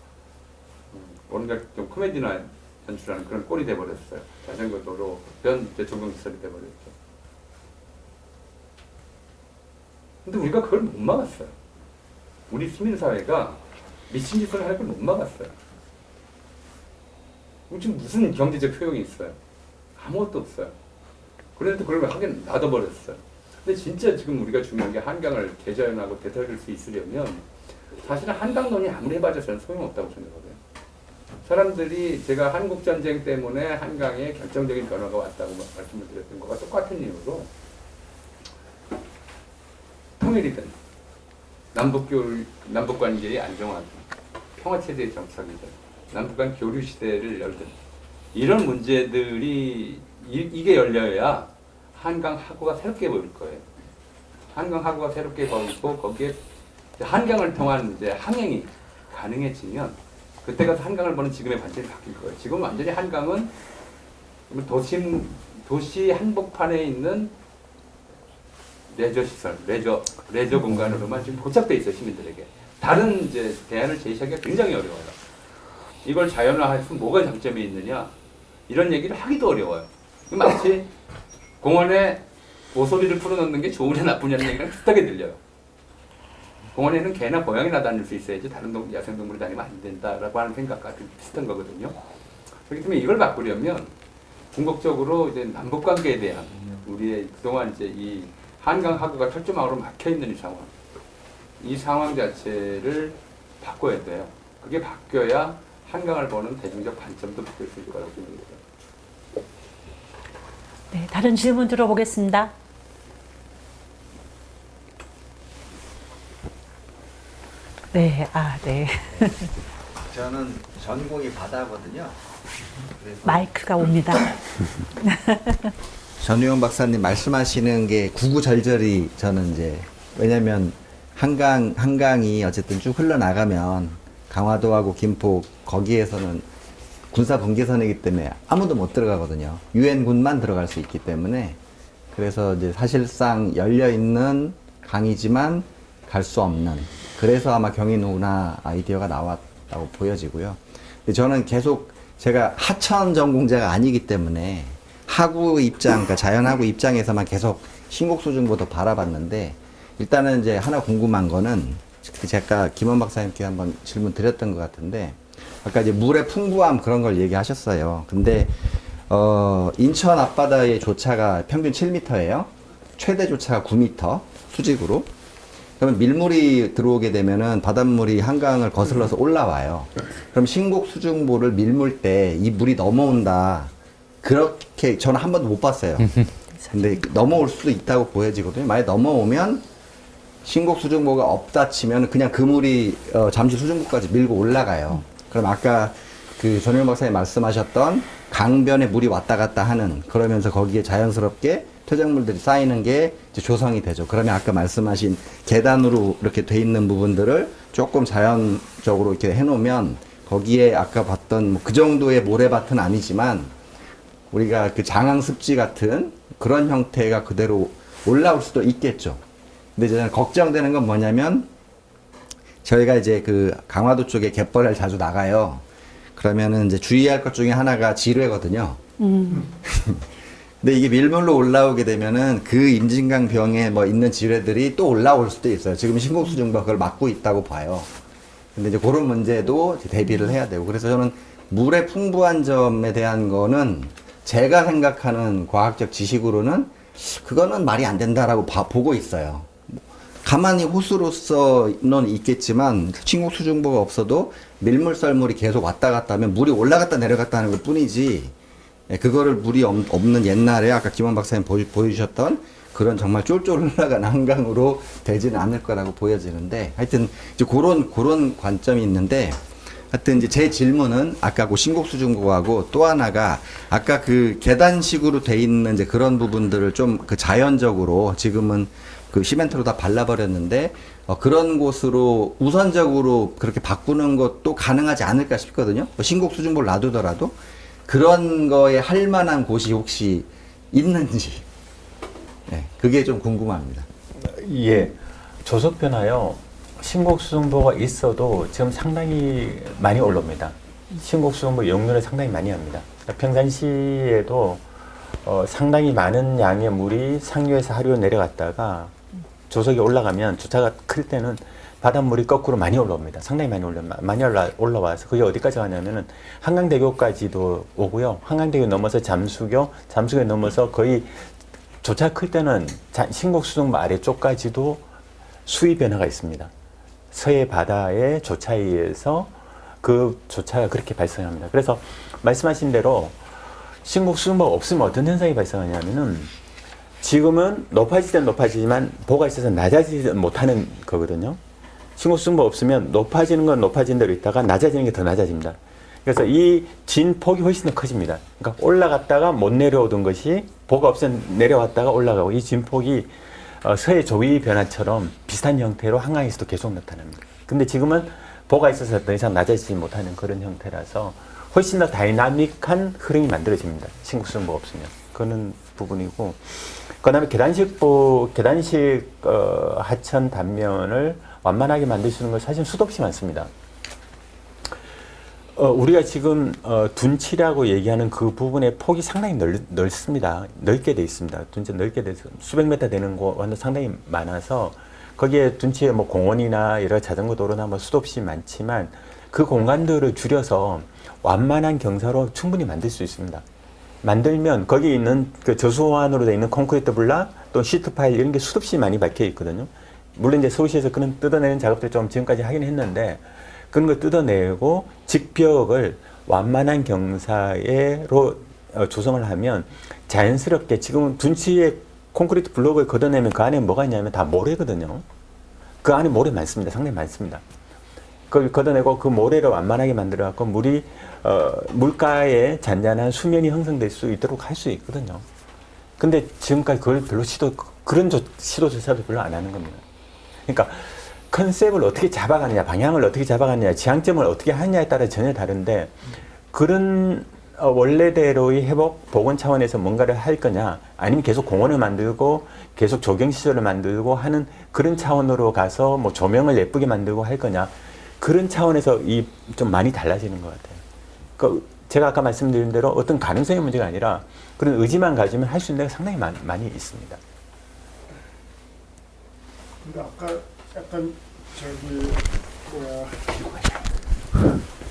뭔가 좀 코미디나 연출하는 그런 꼴이 돼버렸어요. 자전거 도로, 전동시설이 돼버렸죠. 근데 우리가 그걸 못 막았어요. 우리 시민사회가 미친 짓을 할 걸 못 막았어요. 지금 무슨 경제적 효용이 있어요? 아무것도 없어요. 그런데 그걸 하긴 놔둬버렸어요. 근데 진짜 지금 우리가 중요한 게 한강을 재자연하고 되살릴 수 있으려면 사실은 한강론이 아무리 해봐도 저는 소용없다고 생각해요. 사람들이 제가 한국전쟁 때문에 한강에 결정적인 변화가 왔다고 말씀을 드렸던 거가 똑같은 이유로 통일이든 남북관계의 안정화든 평화체제의 정착이든 남북간 교류시대를 열든 이런 문제들이 이게 열려야 한강 하구가 새롭게 보일 거예요. 한강 하구가 새롭게 보이고 거기에 한강을 통한 이제 항행이 가능해지면 그때 가서 한강을 보는 지금의 관점이 바뀔 거예요. 지금 완전히 한강은 도시 한복판에 있는 레저 시설, 레저 공간으로만 지금 고착돼 있어요, 시민들에게. 다른 이제 대안을 제시하기가 굉장히 어려워요. 이걸 자연화해서 뭐가 장점이 있느냐? 이런 얘기를 하기도 어려워요. 마치 공원에 오소리를 풀어놓는 게 좋으냐 나쁘냐는 얘기랑 비슷하게 들려요. 공원에는 개나 고양이나 다닐 수 있어야지 다른 야생동물이 다니면 안 된다라고 하는 생각과 비슷한 거거든요. 그렇기 때문에 이걸 바꾸려면 궁극적으로 이제 남북관계에 대한 우리의 그동안 이제 이 한강 하구가 철조망으로 막혀 있는 이 상황 자체를 바꿔야 돼요. 그게 바뀌어야 한강을 보는 대중적 관점도 바뀔 수 있을 거라고 생각합니다. 네, 다른 질문 들어보겠습니다. 네, 네. 저는 전공이 바다거든요. 그래서 마이크가 옵니다. 전우영 박사님 말씀하시는 게 구구절절히 저는 이제 왜냐면 한강이 어쨌든 쭉 흘러나가면 강화도하고 김포 거기에서는 군사 분계선이기 때문에 아무도 못 들어가거든요. 유엔군만 들어갈 수 있기 때문에 그래서 이제 사실상 열려 있는 강이지만 갈 수 없는 그래서 아마 경인운하 아이디어가 나왔다고 보여지고요. 근데 저는 계속 제가 하천 전공자가 아니기 때문에 하구 입장, 그러니까 자연하구 입장에서만 계속 신곡수중보도 바라봤는데 일단은 이제 하나 궁금한 거는 제가 김원 박사님께 한번 질문 드렸던 것 같은데 아까 이제 물의 풍부함 그런 걸 얘기하셨어요. 근데 인천 앞바다의 조차가 평균 7m예요. 최대 조차가 9m 수직으로. 그러면 밀물이 들어오게 되면은 바닷물이 한강을 거슬러서 올라와요. 그럼 신곡수중보를 밀물 때 이 물이 넘어온다. 그렇게 저는 한 번도 못 봤어요. 근데 넘어올 수도 있다고 보여지거든요. 만약 넘어오면 신곡수중보가 없다 치면 그냥 그 물이 잠시 수중보까지 밀고 올라가요. 그럼 아까 그 전효영 박사님 말씀하셨던 강변에 물이 왔다 갔다 하는 그러면서 거기에 자연스럽게 퇴적물들이 쌓이는 게 이제 조성이 되죠. 그러면 아까 말씀하신 계단으로 이렇게 돼 있는 부분들을 조금 자연적으로 이렇게 해놓으면 거기에 아까 봤던 그 정도의 모래밭은 아니지만 우리가 그 장항습지 같은 그런 형태가 그대로 올라올 수도 있겠죠. 근데 이제 걱정되는 건 뭐냐면 저희가 이제 그 강화도 쪽에 갯벌을 자주 나가요. 그러면은 이제 주의할 것 중에 하나가 지뢰거든요. 근데 이게 밀물로 올라오게 되면은 그 임진강 병에 뭐 있는 지뢰들이 또 올라올 수도 있어요. 지금 신곡수중보가 그걸 막고 있다고 봐요. 근데 이제 그런 문제도 대비를 해야 되고. 그래서 저는 물의 풍부한 점에 대한 거는 제가 생각하는 과학적 지식으로는 그거는 말이 안 된다라고 보고 있어요. 가만히 호수로서는 있겠지만 신곡수중보가 없어도 밀물 썰물이 계속 왔다 갔다 하면 물이 올라갔다 내려갔다 하는 것 뿐이지 그거를 물이 없는 옛날에 아까 김원 박사님 보여주셨던 그런 정말 쫄쫄 흘러가는 한강으로 되지는 않을 거라고 보여지는데 하여튼 이제 그런 관점이 있는데 하여튼 이제 제 질문은 아까 그 신곡수중보하고 또 하나가 아까 그 계단식으로 돼 있는 이제 그런 부분들을 좀 그 자연적으로 지금은 그 시멘트로 다 발라버렸는데 그런 곳으로 우선적으로 그렇게 바꾸는 것도 가능하지 않을까 싶거든요. 신곡수중보를 놔두더라도 그런 거에 할 만한 곳이 혹시 있는지 네, 그게 좀 궁금합니다. 예, 조석 변화요. 신곡수중보가 있어도 지금 상당히 많이 올라옵니다. 신곡수중보 용도를 상당히 많이 합니다. 평산시에도 상당히 많은 양의 물이 상류에서 하류로 내려갔다가 조석이 올라가면 주차가 클 때는 바닷물이 거꾸로 많이 올라옵니다. 상당히 많이 올라와서 그게 어디까지 가냐면은 한강대교까지도 오고요. 한강대교 넘어서 잠수교 넘어서 거의 조차 클 때는 신곡수중보 아래쪽까지도 수위 변화가 있습니다. 서해 바다의 조차에 의해서 그 조차가 그렇게 발생합니다. 그래서 말씀하신 대로 신곡수중보가 없으면 어떤 현상이 발생하냐면은 지금은 높아질 땐 높아지지만 보가 있어서 낮아지지 못하는 거거든요. 신곡수중보 없으면 높아지는 건 높아진 대로 있다가 낮아지는 게 더 낮아집니다. 그래서 이 진폭이 훨씬 더 커집니다. 그러니까 올라갔다가 못 내려오던 것이 보가 없으면 내려왔다가 올라가고 이 진폭이 서해 조위 변화처럼 비슷한 형태로 한강에서도 계속 나타납니다. 근데 지금은 보가 있어서 더 이상 낮아지지 못하는 그런 형태라서 훨씬 더 다이나믹한 흐름이 만들어집니다. 신국수정보가 없으면. 그런 부분이고, 그다음에 계단식 하천 단면을 완만하게 만들 수 있는 건 사실 수도 없이 많습니다. 우리가 지금 둔치라고 얘기하는 그 부분의 폭이 상당히 넓습니다. 넓게 돼 있습니다. 둔치 넓게 돼서 수백 메타 되는 곳은 상당히 많아서 거기에 둔치에 뭐 공원이나 여러 자전거 도로나 뭐 수도 없이 많지만 그 공간들을 줄여서 완만한 경사로 충분히 만들 수 있습니다. 만들면 거기 있는 그 저수호환으로 되어 있는 콘크리트 블락 또 시트 파일 이런 게 수도 없이 많이 박혀 있거든요. 물론 이제 서울시에서 그런 뜯어내는 작업들 좀 지금까지 하긴 했는데 그런 거 뜯어내고 직벽을 완만한 경사로 조성을 하면 자연스럽게 지금 둔치에 콘크리트 블록을 걷어내면 그 안에 뭐가 있냐면 다 모래거든요. 그 안에 모래 많습니다. 상당히 많습니다. 그걸 걷어내고 그 모래를 완만하게 만들어 갖고 물이 물가에 잔잔한 수면이 형성될 수 있도록 할 수 있거든요. 근데 지금까지 그걸 별로 그런 시도조차도 별로 안 하는 겁니다. 그러니까 컨셉을 어떻게 잡아가느냐, 방향을 어떻게 잡아가느냐, 지향점을 어떻게 하느냐에 따라 전혀 다른데 그런 원래대로의 회복, 복원 차원에서 뭔가를 할 거냐 아니면 계속 공원을 만들고 계속 조경시설을 만들고 하는 그런 차원으로 가서 뭐 조명을 예쁘게 만들고 할 거냐 그런 차원에서 좀 많이 달라지는 것 같아요. 제가 아까 말씀드린 대로 어떤 가능성의 문제가 아니라 그런 의지만 가지면 할 수 있는 데가 상당히 많이 있습니다. 근데 아까 약간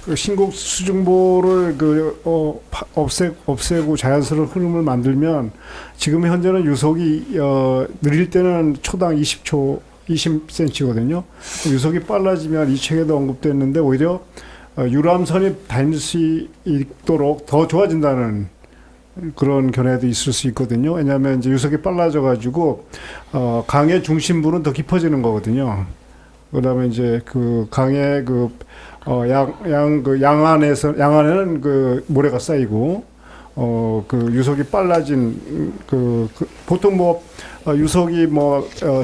그 신곡 수중보를 없애고 자연스러운 흐름을 만들면 지금 현재는 유속이 느릴 때는 초당 20cm거든요. 유속이 빨라지면 이 책에도 언급됐는데 오히려 유람선이 다닐 수 있도록 더 좋아진다는 그런 견해도 있을 수 있거든요. 왜냐하면 이제 유속이 빨라져가지고 강의 중심부는 더 깊어지는 거거든요. 그다음에 이제 그 강의 양안에는 그 모래가 쌓이고 그 유속이 빨라진 보통 유속이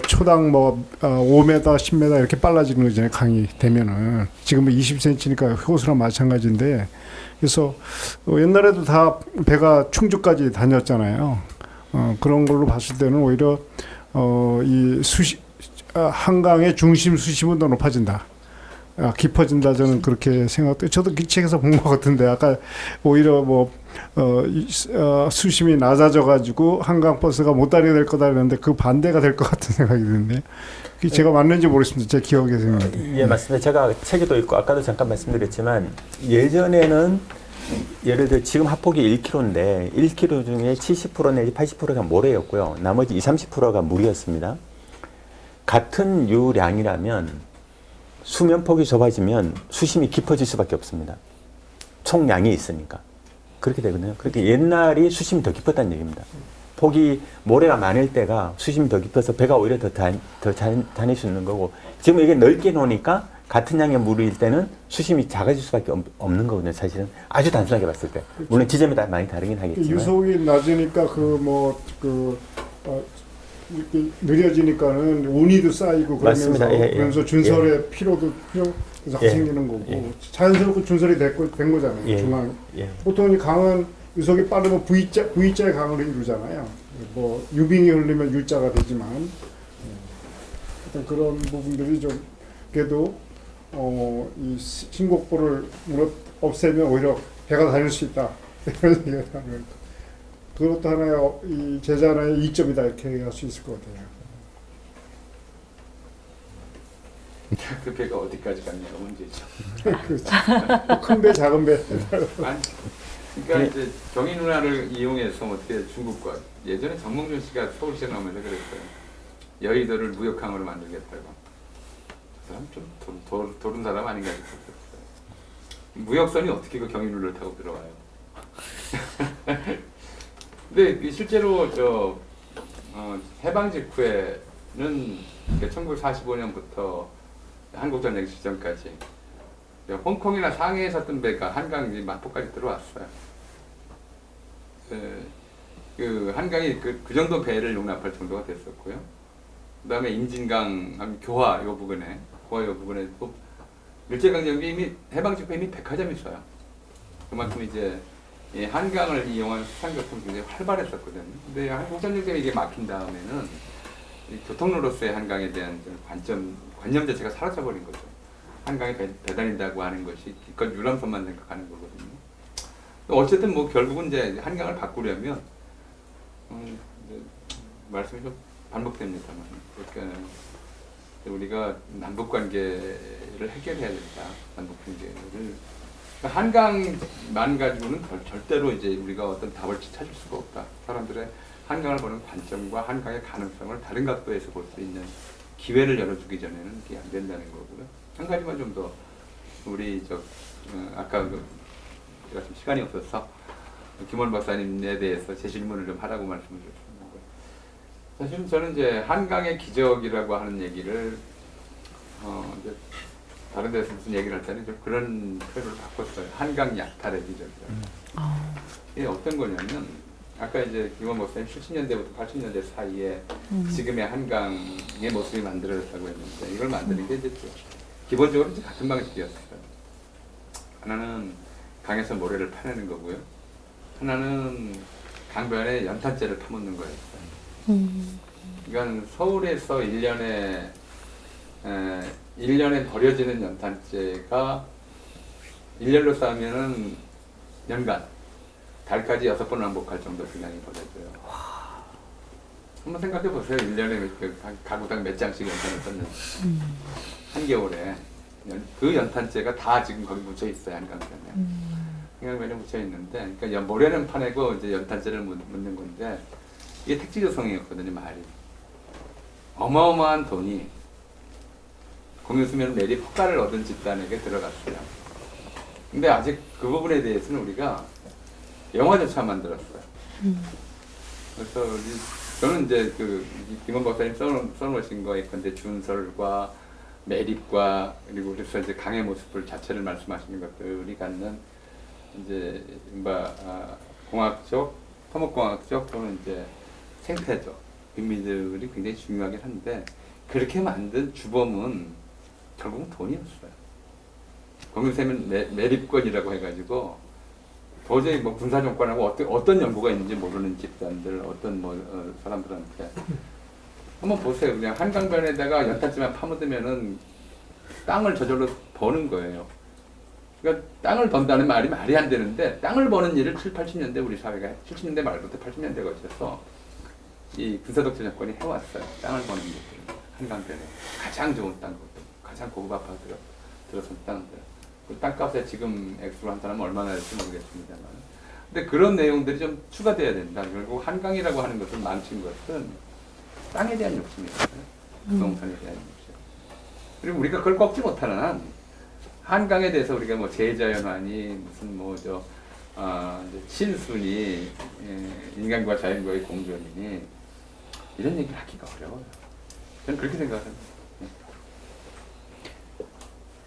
초당 5m, 10m 이렇게 빨라지는 거잖아요. 강이 되면은 지금은 20cm니까 호수랑 마찬가지인데 그래서 옛날에도 다 배가 충주까지 다녔잖아요. 그런 걸로 봤을 때는 오히려 한강의 중심 수심은 더 높아진다. 깊어진다 저는 그렇게 생각돼요. 저도 그 책에서 본 것 같은데 아까 오히려 수심이 낮아져 가지고 한강 버스가 못 다니게 될 거다 했는데 그 반대가 될 것 같은 생각이 드는데 그게 제가 맞는지 모르겠습니다. 제 기억에서는. 예, 맞습니다. 제가 책에도 있고 아까도 잠깐 말씀드렸지만 예전에는 예를 들어 지금 하폭이 1km인데 1km 중에 70% 내지 80%가 모래였고요. 나머지 20-30%가 물이었습니다. 같은 유량이라면 수면폭이 좁아지면 수심이 깊어질 수밖에 없습니다. 총량이 있으니까. 그렇게 되거든요. 그렇게 옛날이 수심이 더 깊었다는 얘기입니다. 폭이 모래가 많을 때가 수심이 더 깊어서 배가 오히려 더 다닐 수 있는 거고 지금 이게 넓게 놓으니까 같은 양의 물일 때는 수심이 작아질 수밖에 없는 거거든요. 사실은 아주 단순하게 봤을 때. 물론 지점이 많이 다르긴 하겠지만. 유속이 낮으니까 이렇게 느려지니까는 운이도 쌓이고 그러면서, 예, 예. 그러면서 준설의 피로도 생기는 거고 자연스럽게 준설이 된 거잖아요. 중앙. 보통 이 강은 유속이 빠르면 V자의 강을 이루잖아요. 유빙이 흐르면 U자가 되지만 어떤 그런 부분들이 좀 그래도 이 신곡보를 없애면 오히려 배가 다닐 수 있다. 이런 얘기를 하는 그것도 하나의 이 제자 하나의 이점이다 이렇게 얘기할 수 있을 것 같아요. 그 배가 어디까지 갔냐가 문제죠. 큰 배, 작은 배. 아니, 그러니까 이제 경인 문화를 이용해서 어떻게 중국과 예전에 정몽준 씨가 서울시에 나오면서 그랬어요. 여의도를 무역항으로 만들겠다고. 그 사람 좀 도른 사람 아닌가 싶었어요. 무역선이 어떻게 그 경인루를 타고 들어와요? 근데 실제로 해방 직후에는 1945년부터 한국전쟁 시점까지 홍콩이나 상해에 섰던 배가 한강 마포까지 들어왔어요. 그 한강이 그 정도 배를 용납할 정도가 됐었고요. 그다음에 임진강 교화 요 부분에 일제강점기 이미 해방 직후에 이미 백화점이 있어요. 그만큼 이제 이 한강을 이용한 수산교통이 굉장히 활발했었거든요. 근데 한국전쟁 때문에 이게 막힌 다음에는 이 교통로로서의 한강에 대한 관념 자체가 사라져버린 거죠. 한강에 배달인다고 하는 것이 기껏 유람선만 생각하는 거거든요. 어쨌든 뭐 결국은 이제 한강을 바꾸려면 이제 말씀이 좀 반복됩니다만, 그러니까 우리가 남북 관계를 해결해야 된다. 남북 관계를 그러니까 한강만 가지고는 절대로 이제 우리가 어떤 답을 찾을 수가 없다. 사람들의 한강을 보는 관점과 한강의 가능성을 다른 각도에서 볼 수 있는 기회를 열어주기 전에는 그게 안 된다는 거고요. 한 가지만 좀 더 우리 아까 제가 좀 시간이 없어서 김원 박사님에 대해서 제 질문을 좀 하라고 말씀을 드렸습니다. 사실은 저는 이제 한강의 기적이라고 하는 얘기를 이제 다른 데서 무슨 얘기를 할 때는 좀 그런 표현을 바꿨어요. 한강 약탈의 기적이라고. 이게 어떤 거냐면 아까 이제 김원 박사님 70년대부터 80년대 사이에 지금의 한강의 모습이 만들어졌다고 했는데 이걸 만드는 게 이제 기본적으로 이제 같은 방식이었어요. 하나는 강에서 모래를 파내는 거고요. 하나는 강변에 연탄재를 파묻는 거였어요. 그러니까 서울에서 1년에 버려지는 연탄재가 1년로 쌓으면은 연간 달까지 6번 왕복할 정도 분량이 버려져요. 한번 생각해 보세요. 1년에 가구당 몇 장씩 연탄을 썼는지. 한겨울에 그 연탄재가 다 지금 거기 묻혀 있어요. 한강변에. 한강변에 묻혀 있는데, 그러니까 모래는 파내고 이제 연탄재를 묻는 건데 이게 택지 조성이었거든요. 말이 어마어마한 돈이 공유수면 매립 허가를 얻은 집단에게 들어갔어요. 근데 아직 그 부분에 대해서는 우리가 영화조차 만들었어요. 그래서 저는 이제 김원 박사님 써놓으신 거에 건데 준설과 매립과 그리고 그래서 이제 강의 모습을 자체를 말씀하시는 것들이 갖는 이제 공학적, 토목공학적 또는 이제 생태적 의미들이 굉장히 중요하긴 한데 그렇게 만든 주범은 결국은 돈이었어요. 공유세면 매립권이라고 해가지고 도저히 뭐 군사정권하고 어떤 연구가 있는지 모르는 집단들, 어떤 사람들한테 한번 보세요. 그냥 한강변에다가 연탄재만 파묻으면은 땅을 저절로 버는 거예요. 그러니까 땅을 번다는 말이 안 되는데 땅을 버는 일을 80년대 우리 사회가 70년대 말부터 80년대 거쳐서 이 군사독재 정권이 해왔어요. 땅을 버는 일을 한강변에 가장 좋은 땅, 가장 고급 아파트가 들어선 땅들. 그 땅값에 지금 액수로 한다면 얼마나 될지 모르겠습니다만. 근데 그런 내용들이 좀 추가돼야 된다. 결국 한강이라고 하는 것을 망친 것은 땅에 대한 욕심이었어요. 부동산에 대한 욕심. 그리고 우리가 그걸 꺾지 못하는 한 한강에 대해서 우리가 뭐 제자연환이 무슨 친순이 인간과 자연과의 공존이니 이런 얘기를 하기가 어려워요. 저는 그렇게 생각합니다.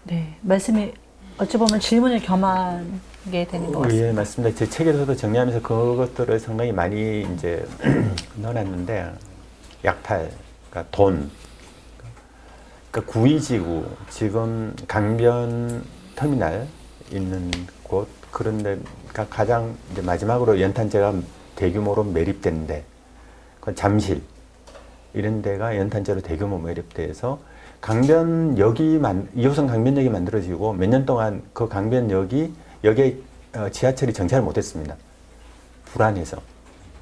네, 말씀이 어찌 보면 질문을 겸하게 되는 것 같습니다. 예, 맞습니다. 제 책에서도 정리하면서 그것들을 상당히 많이 이제 넣어놨는데 약탈, 그러니까 돈, 그러니까 구이지구, 지금 강변 터미널 있는 곳 그런 데가 가장 이제 마지막으로 연탄재가 대규모로 매립된 데, 그 잠실 이런 데가 연탄재로 대규모 매립돼서 강변역이 2호선 강변역이 만들어지고 몇 년 동안 그 강변역이 여기에 지하철이 정차를 못했습니다. 불안해서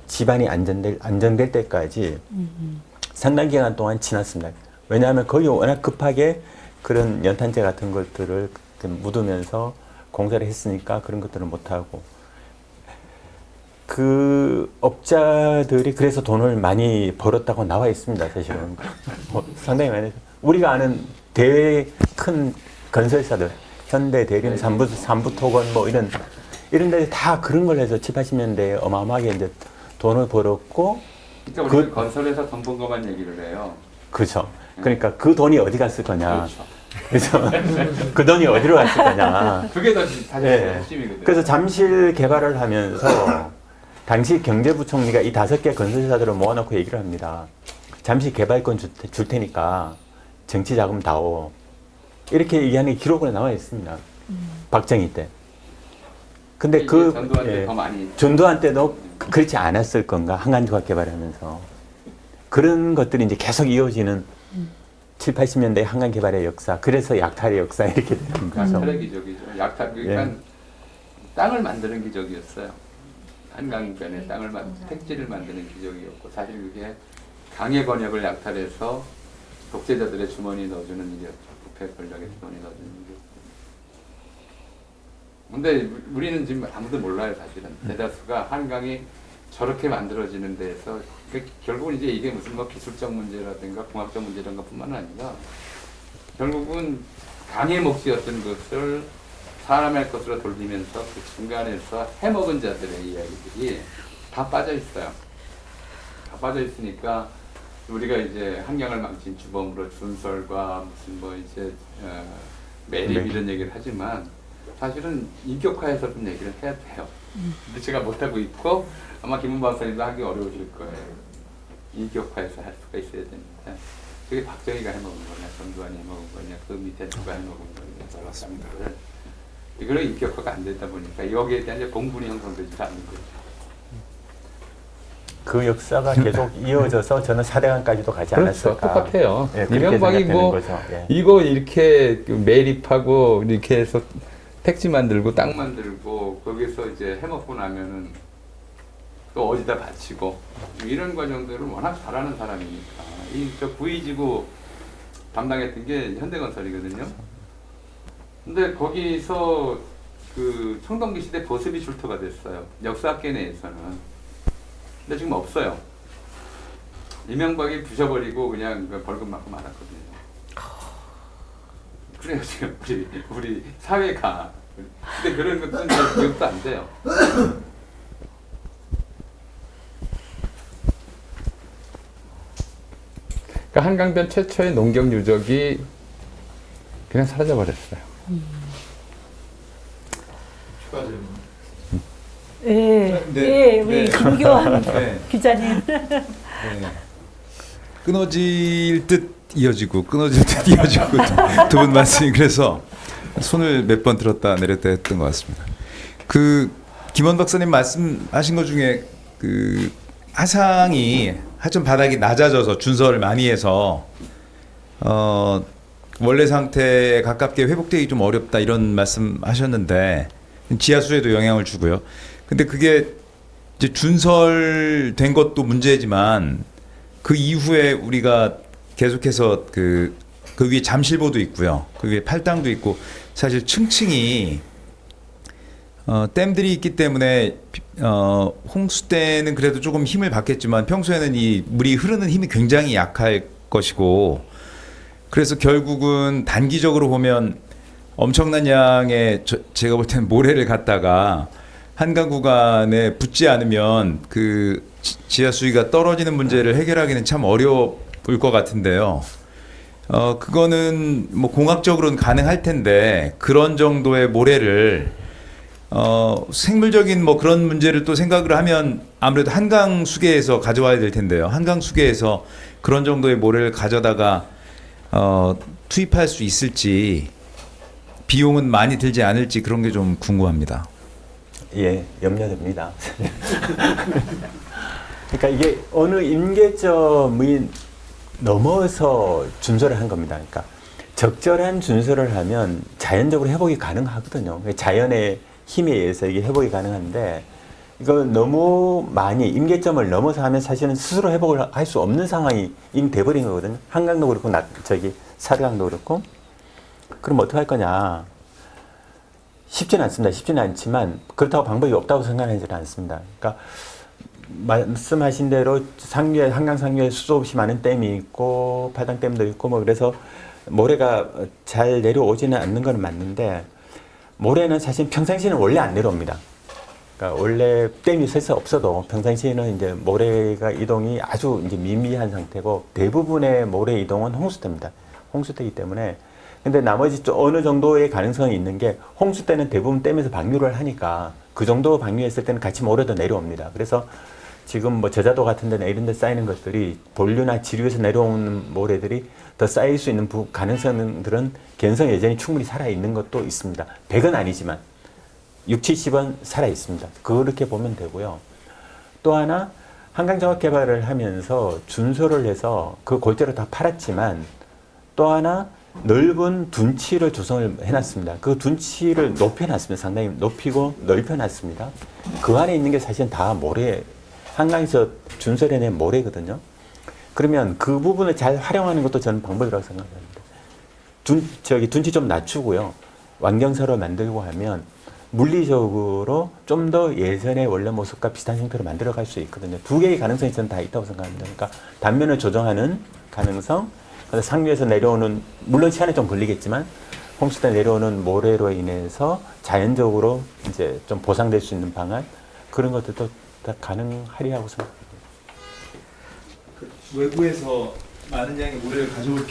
집안이 안정될 때까지 상당 기간 동안 지났습니다. 왜냐하면 거기 워낙 급하게 그런 연탄재 같은 것들을 묻으면서 공사를 했으니까 그런 것들을 못하고 그 업자들이 그래서 돈을 많이 벌었다고 나와 있습니다. 사실은 상당히 많이. 우리가 아는 큰 건설사들, 현대, 대림, 삼부토건 뭐 이런 데 다 그런 걸 해서 7, 80년대에 어마어마하게 이제 돈을 벌었고. 그러니까 우리가 건설에서 돈 번 것만 얘기를 해요. 그렇죠. 그러니까 그 돈이 어디 갔을 거냐. 그래서 그 돈이 어디로 갔을 거냐. 그게 더 사실 핵심이거든요. 그래서 잠실 개발을 하면서 당시 경제부총리가 이 5개 건설사들을 모아놓고 얘기를 합니다. 잠시 개발권 줄 테니까 정치 자금 다오. 이렇게 얘기하는 게 기록으로 나와 있습니다. 박정희 때. 근데 전두환 때 예, 더 많이 전두환 때도 그렇지 않았을 건가? 한강조각 개발하면서 그런 것들이 이제 계속 이어지는 7, 80년대 한강 개발의 역사. 그래서 약탈의 역사 이렇게 되는 거죠. 약탈의 기적이죠. 약탈 그러니까 땅을 만드는 기적이었어요. 한강변에 택지를 만드는 기적이었고 사실 그게 강의 권역을 약탈해서 독재자들의 주머니에 넣어주는 일이었죠. 부패 권력의 주머니에 넣어주는 일이었고. 근데 우리는 지금 아무도 몰라요, 사실은. 대다수가 한강이 저렇게 만들어지는 데에서 결국은 이제 이게 무슨 뭐 기술적 문제라든가 공학적 문제라든가 뿐만 아니라 결국은 강의 몫이었던 것을 사람의 것으로 돌리면서 그 중간에서 해먹은 자들의 이야기들이 다 빠져 있어요. 다 빠져 있으니까 우리가 이제 한강을 망친 주범으로 준설과 무슨 뭐 이제 매립 이런 얘기를 하지만 사실은 인격화해서 좀 얘기를 해야 돼요. 근데 제가 못하고 있고 아마 김은배 박사님도 하기 어려우실 거예요. 인격화해서 할 수가 있어야 되는데 그게 박정희가 해먹은 거냐, 전두환이 해먹은 거냐, 그 밑에 누가 해먹은 거냐, 그렇습니다. 이거는 인격화가 안 되다 보니까 여기에 대한 이제 공분이 형성되지 않는 거죠. 그 역사가 계속 이어져서 저는 4대강까지도 가지 않았을까. 똑같아요. 예, 그렇게 이명박이 생각되는 뭐 거죠. 예. 이거 이렇게 매립하고 이렇게 해서 택지 만들고 땅 만들고 거기서 이제 해먹고 나면은 또 어디다 바치고 이런 과정들을 워낙 잘하는 사람이니까 이 저 구의지구 담당했던 게 현대건설이거든요. 근데 거기서 그 청동기 시대 보습이 출토가 됐어요. 역사학계 내에서는. 근데 지금 없어요. 이명박이 부셔버리고 그냥 벌금 맞고 말았거든요. 그래요 지금 우리 사회가. 근데 그런 것들은 기억도 안 돼요. 그러니까 한강변 최초의 농경 유적이 그냥 사라져 버렸어요. 추가 질문. 예, 네, 예, 우리 네. 김교환 네. 기자님. 네. 끊어질 듯 이어지고 끊어질 듯 이어지고 두 분 말씀이 그래서 손을 몇 번 들었다 내렸다 했던 것 같습니다. 그 김원 박사님 말씀하신 것 중에 그 하상이 하천 바닥이 낮아져서 준설을 많이 해서 원래 상태에 가깝게 회복되기 좀 어렵다 이런 말씀하셨는데 지하수에도 영향을 주고요. 근데 그게 이제 준설된 것도 문제지만 그 이후에 우리가 계속해서 그 위에 잠실보도 있고요. 그 위에 팔당도 있고 사실 층층이 댐들이 있기 때문에 홍수 때는 그래도 조금 힘을 받겠지만 평소에는 이 물이 흐르는 힘이 굉장히 약할 것이고 그래서 결국은 단기적으로 보면 엄청난 양의 제가 볼 때는 모래를 갖다가 한강 구간에 붓지 않으면 그 지하 수위가 떨어지는 문제를 해결하기는 참 어려울 것 같은데요. 그거는 뭐 공학적으로는 가능할 텐데 그런 정도의 모래를 생물적인 뭐 그런 문제를 또 생각을 하면 아무래도 한강 수계에서 가져와야 될 텐데요. 한강 수계에서 그런 정도의 모래를 가져다가 투입할 수 있을지 비용은 많이 들지 않을지 그런 게 좀 궁금합니다. 예, 염려됩니다. 그러니까 이게 어느 임계점이 넘어서 준설을 한 겁니다. 그러니까 적절한 준설을 하면 자연적으로 회복이 가능하거든요. 자연의 힘에 의해서 이게 회복이 가능한데 이거 너무 많이 임계점을 넘어서 하면 사실은 스스로 회복을 할 수 없는 상황이 이미 돼버린 거거든요. 한강도 그렇고 사대강도 그렇고. 그럼 어떻게 할 거냐? 쉽지는 않습니다. 쉽지는 않지만 그렇다고 방법이 없다고 생각하지는 않습니다. 그러니까 말씀하신 대로 한강 상류에 수도 없이 많은 댐이 있고 팔당댐도 있고 뭐 그래서 모래가 잘 내려오지는 않는 건 맞는데 모래는 사실 평상시에는 원래 안 내려옵니다. 그러니까 원래 댐이 설사 없어도 평상시에는 이제 모래가 이동이 아주 이제 미미한 상태고 대부분의 모래 이동은 홍수 때입니다. 홍수 때이기 때문에 근데 나머지 어느 정도의 가능성이 있는 게 홍수 때는 대부분 댐에서 방류를 하니까 그 정도 방류했을 때는 같이 모래도 내려옵니다. 그래서 지금 뭐 저자도 같은 데나 이런 데 쌓이는 것들이 본류나 지류에서 내려오는 모래들이 더 쌓일 수 있는 가능성들은 개연성 여전히 충분히 살아있는 것도 있습니다. 100은 아니지만 6, 70은 살아있습니다. 그렇게 보면 되고요. 또 하나 한강종합개발을 하면서 준소를 해서 그 골대로 다 팔았지만 또 하나 넓은 둔치를 조성을 해놨습니다. 그 둔치를 높여놨습니다. 상당히 높이고 넓혀놨습니다. 그 안에 있는 게 사실은 다 모래, 한강에서 준설해낸 모래거든요. 그러면 그 부분을 잘 활용하는 것도 저는 방법이라고 생각합니다. 둔치 좀 낮추고요. 완경사로 만들고 하면 물리적으로 좀 더 예전의 원래 모습과 비슷한 형태로 만들어갈 수 있거든요. 두 개의 가능성이 저는 다 있다고 생각합니다. 그러니까 단면을 조정하는 가능성, 상류에서 내려오는, 물론 시간이 좀 걸리겠지만 홍수대 내려오는 모래로 인해서 자연적으로 이제 좀 보상될 수 있는 방안, 그런 것들도 다 가능하리라고 생각합니다. 외부에서 많은 양의 모래를 가져올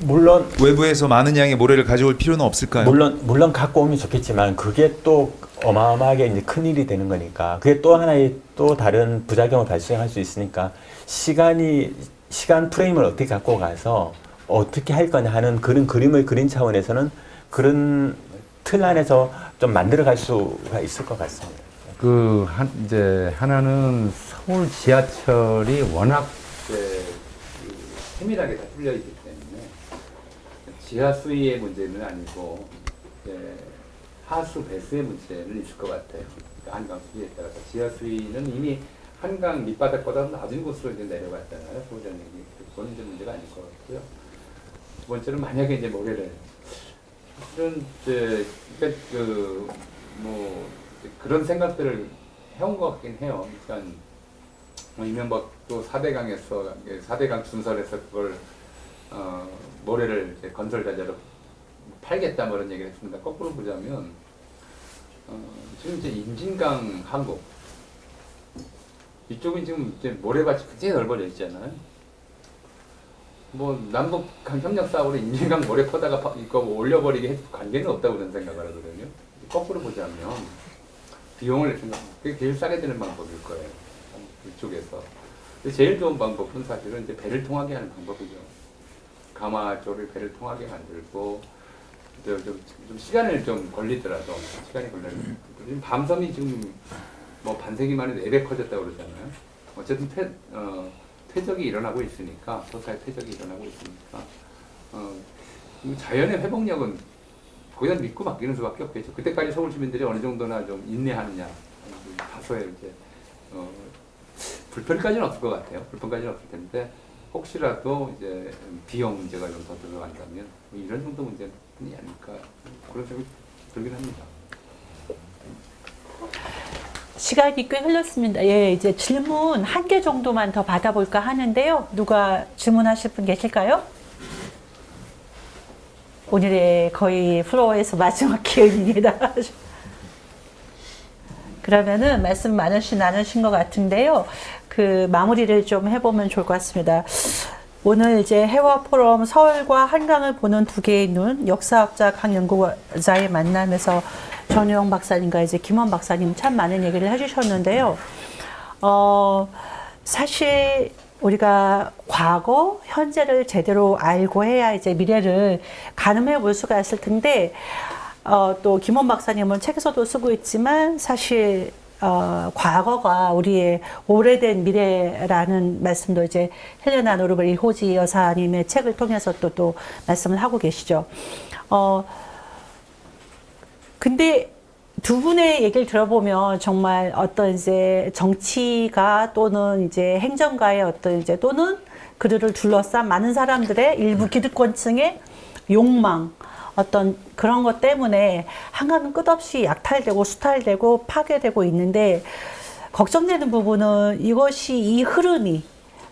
물론 외부에서 많은 양의 모래를 가져올 필요는 없을까요? 물론 갖고 오면 좋겠지만 그게 또 어마어마하게 이제 큰 일이 되는 거니까 그게 또 하나의 또 다른 부작용을 발생할 수 있으니까 시간 프레임을 어떻게 갖고 가서 어떻게 할 거냐 하는 그런 그림을 그린 차원에서는 그런 틀 안에서 좀 만들어갈 수가 있을 것 같습니다. 이제 하나는 서울 지하철이 워낙 세밀하게 다 뚫려 있기 때문에 지하 수위의 문제는 아니고 하수 배수의 문제는 있을 것 같아요. 한강 수위에 따라서 지하 수위는 이미 한강 밑바닥보다 낮은 곳으로 이제 내려갔잖아요. 소장님이 그건 이제 문제가 아닐 것 같고요. 두 번째는 만약에 이제 모래를 실은 그런 생각들을 해온 것 같긴 해요. 그러니까 이명박도 4대강 준설에서 그걸 모래를 이제 건설 자재로 팔겠다 뭐 이런 얘기를 했습니다. 거꾸로 보자면 지금 이제 임진강 항구 이쪽은 지금 이제 모래밭이 굉장히 넓어져 있잖아요. 뭐 남북 협력 사업으로 임진강 모래 퍼다가 이거 올려버리게 해도 관계는 없다고 저는 생각을 하거든요. 거꾸로 보자면 비용을 그게 제일 싸게 되는 방법일 거예요. 이쪽에서. 제일 좋은 방법은 사실은 이제 배를 통하게 하는 방법이죠. 가마 쪽을 배를 통하게 만들고 좀 시간을 좀 걸리더라도 지금 밤섬이 지금 뭐 반세기 만에 4배 커졌다고 그러잖아요. 어쨌든 퇴적이 일어나고 있으니까 소사의 퇴적이 일어나고 있으니까 자연의 회복력은 거기다 믿고 맡기는 수밖에 없겠죠. 그때까지 서울 시민들이 어느 정도나 좀 인내하느냐 다소의 이제 불편까지는 없을 것 같아요. 불편까지는 없을 텐데 혹시라도 이제 비용 문제가 좀 더 들어간다면 이런 정도 문제는 아닐까 그런 생각이 들긴 합니다. 시간이 꽤 흘렀습니다. 예, 이제 질문 1개 정도만 더 받아볼까 하는데요. 누가 질문하실 분 계실까요? 오늘의 거의 플로어에서 마지막 기회입니다. 그러면은 말씀 나누신 것 같은데요. 그 마무리를 좀 해보면 좋을 것 같습니다. 오늘 이제 해화 포럼 서울과 한강을 보는 두 개의 눈 역사학자 강연구자의 만남에서 전우영 박사님과 이제 김원 박사님 참 많은 얘기를 해주셨는데요. 사실 우리가 과거, 현재를 제대로 알고 해야 이제 미래를 가늠해 볼 수가 있을 텐데, 또 김원 박사님은 책에서도 쓰고 있지만 사실 과거가 우리의 오래된 미래라는 말씀도 이제 헬레나 노르벨 호지 여사님의 책을 통해서 또 말씀을 하고 계시죠. 근데 두 분의 얘기를 들어보면 정말 어떤 이제 정치가 또는 이제 행정가의 어떤 이제 또는 그들을 둘러싼 많은 사람들의 일부 기득권층의 욕망, 어떤 그런 것 때문에 한강은 끝없이 약탈되고 수탈되고 파괴되고 있는데, 걱정되는 부분은 이것이 이 흐름이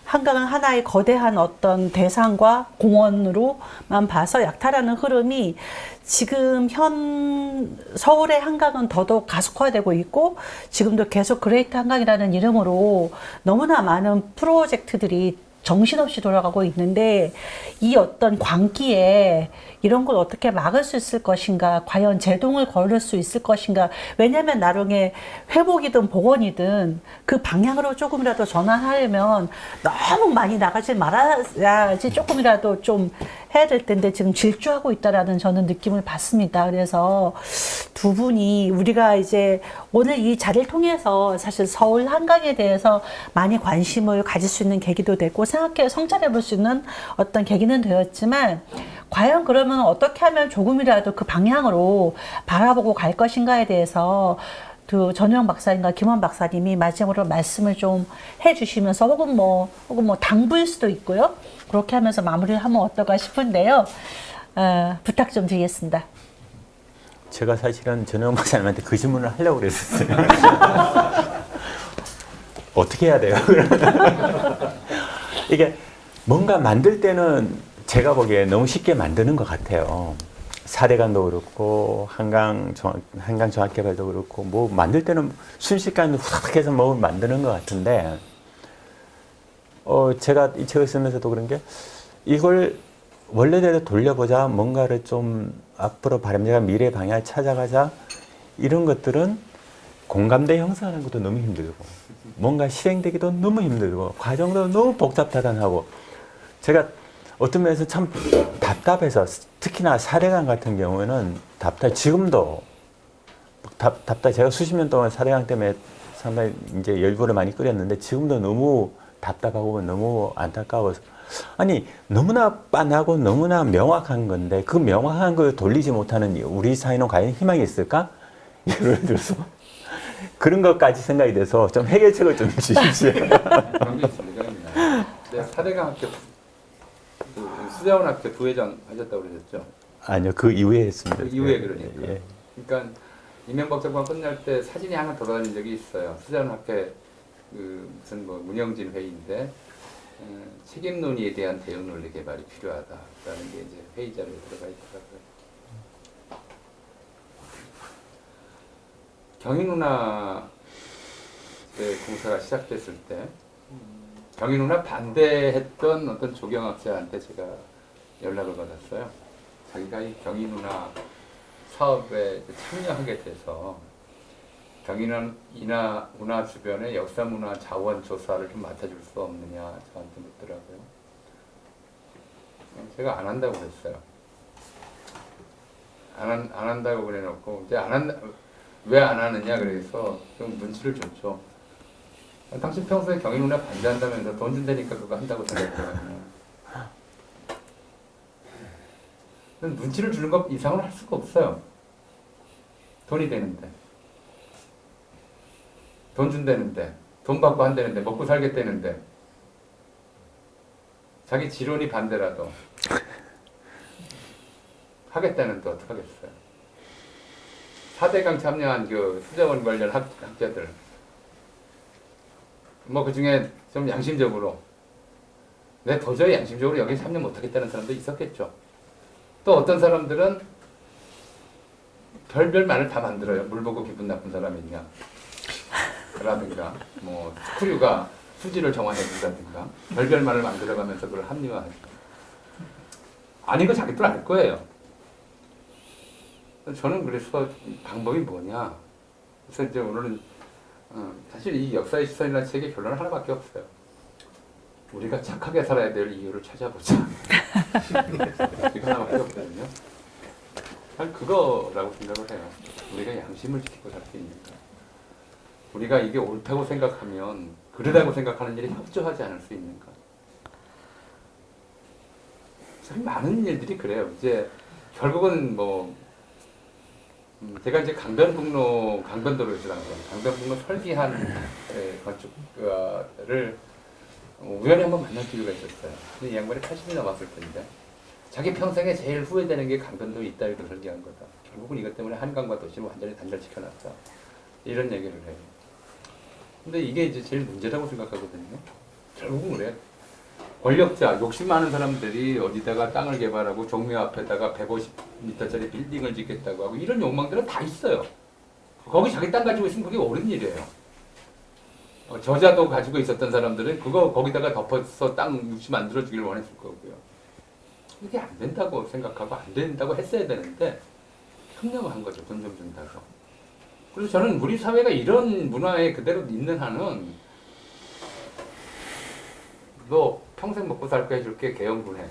한강은 하나의 거대한 어떤 대상과 공원으로만 봐서 약탈하는 흐름이 지금 현 서울의 한강은 더더욱 가속화되고 있고, 지금도 계속 그레이트 한강이라는 이름으로 너무나 많은 프로젝트들이 정신없이 돌아가고 있는데 이 어떤 광기에 이런 걸 어떻게 막을 수 있을 것인가, 과연 제동을 걸을 수 있을 것인가. 왜냐하면 나중에 회복이든 복원이든 그 방향으로 조금이라도 전환하려면 너무 많이 나가지 말아야지 조금이라도 좀 해야 될 텐데 지금 질주하고 있다라는 저는 느낌을 받습니다. 그래서 두 분이 우리가 이제 오늘 이 자리를 통해서 사실 서울 한강에 대해서 많이 관심을 가질 수 있는 계기도 됐고 생각해 성찰해 볼 수 있는 어떤 계기는 되었지만 과연 그러면 어떻게 하면 조금이라도 그 방향으로 바라보고 갈 것인가에 대해서 그 전영 박사님과 김원 박사님이 마지막으로 말씀을 좀 해주시면서 혹은 뭐 당부일 수도 있고요. 그렇게 하면서 마무리를 하면 어떨까 싶은데요. 부탁 좀 드리겠습니다. 제가 사실은 전영 박사님한테 그 질문을 하려고 그랬었어요. 어떻게 해야 돼요? 이게 뭔가 만들 때는 제가 보기에 너무 쉽게 만드는 것 같아요. 사대강도 그렇고 한강 종합개발도 그렇고 뭐 만들 때는 순식간에 후딱 해서 뭐 만드는 것 같은데 제가 이 책을 쓰면서도 그런 게 이걸 원래대로 돌려보자, 뭔가를 좀 앞으로 바람직한 미래 방향을 찾아가자, 이런 것들은 공감대 형성하는 것도 너무 힘들고 뭔가 실행되기도 너무 힘들고 과정도 너무 복잡다단하고 제가 어떤 면에서 참 답답해서 특히나 사대강 같은 경우에는 지금도 답답해. 제가 수십 년 동안 사대강 때문에 상당히 이제 열불을 많이 끓였는데 지금도 너무 답답하고 너무 안타까워서 아니 너무나 빤하고 너무나 명확한 건데 그 명확한 걸 돌리지 못하는 우리 사회는 과연 희망이 있을까? 예를 들어서 그런 것까지 생각이 돼서 좀 해결책을 좀 주십시오. 그런 게 있습니다. 사대강 학교 수자원 학교 부회장 하셨다고 그러셨죠? 아니요, 그 이후에 했습니다. 그 이후에 그러니까. 예. 그러니까 이명박 정권 끝날 때 사진이 하나 돌아다닌 적이 있어요. 수자원 학회 그 무슨 뭐 문영진 회의인데 책임 논의에 대한 대응 논리 개발이 필요하다라는 게 이제 회의 자료에 들어가 있더라고요. 경희 누나 공사가 시작됐을 때 경희 누나 반대했던 어떤 조경학자한테 제가 연락을 받았어요. 자기가 이 경희 누나 사업에 참여하게 돼서 경희 누나 주변의 역사 문화 자원 조사를 좀 맡아줄 수 없느냐 저한테 묻더라고요. 제가 안 한다고 그랬어요. 안 한다고 그래놓고 이제 왜 안 하느냐 그래서 좀 눈치를 줬죠. 당신 평소에 경희 누나 반대한다면서 돈 준다니까 그거 한다고 생각했거든요. 눈치를 주는 것 이상은 할 수가 없어요. 돈이 되는데. 돈 준다는데. 돈 받고 한다는데. 먹고 살겠다는데. 자기 지론이 반대라도 하겠다는데 어떡하겠어요. 4대강 참여한 그 수자원 관련 학자들 뭐 그 중에 좀 양심적으로 도저히 양심적으로 여기 참여 못하겠다는 사람도 있었겠죠. 또 어떤 사람들은 별별 말을 다 만들어요. 물 보고 기분 나쁜 사람이 있냐 라든가 뭐 스크류가 수지를 정화해 준다든가 별별 말을 만들어가면서 그걸 합리화하죠. 아닌 거 자기들 알 거예요. 저는 그래서 방법이 뭐냐. 그래서 이제 오늘은 사실 이 역사의 시선이라는 책의 결론은 하나밖에 없어요. 우리가 착하게 살아야 될 이유를 찾아보자. 이거 하나밖에 없거든요. 난 그거라고 생각을 해요. 우리가 양심을 지키고 살 수 있는가. 우리가 이게 옳다고 생각하면 그러다고 생각하는 일에 협조하지 않을 수 있는가. 참 많은 일들이 그래요. 이제 결국은 뭐 제가 이제 강변도로 있어요. 강변북로 설계한 건축가를 우연히 한번 만날 기회가 있었어요. 근데 이 양반이 80이 넘었을 텐데 자기 평생에 제일 후회되는 게 강변도 이따위로 설계한 거다. 결국은 이것 때문에 한강과 도시를 완전히 단절시켜놨다. 이런 얘기를 해요. 근데 이게 이제 제일 문제라고 생각하거든요. 결국은 그래. 권력자, 욕심 많은 사람들이 어디다가 땅을 개발하고 종묘 앞에다가 150m짜리 빌딩을 짓겠다고 하고 이런 욕망들은 다 있어요. 거기 자기 땅 가지고 있으면 그게 옳은 일이에요. 저자도 가지고 있었던 사람들은 그거 거기다가 덮어서 땅 육지 만들어 주길 원했을 거고요. 이게 안 된다고 생각하고 안 된다고 했어야 되는데 협력을 한 거죠. 돈 좀 준다고. 그래서 저는 우리 사회가 이런 문화에 그대로 있는 한은 너 평생 먹고 살 거 해줄게 계엄군해.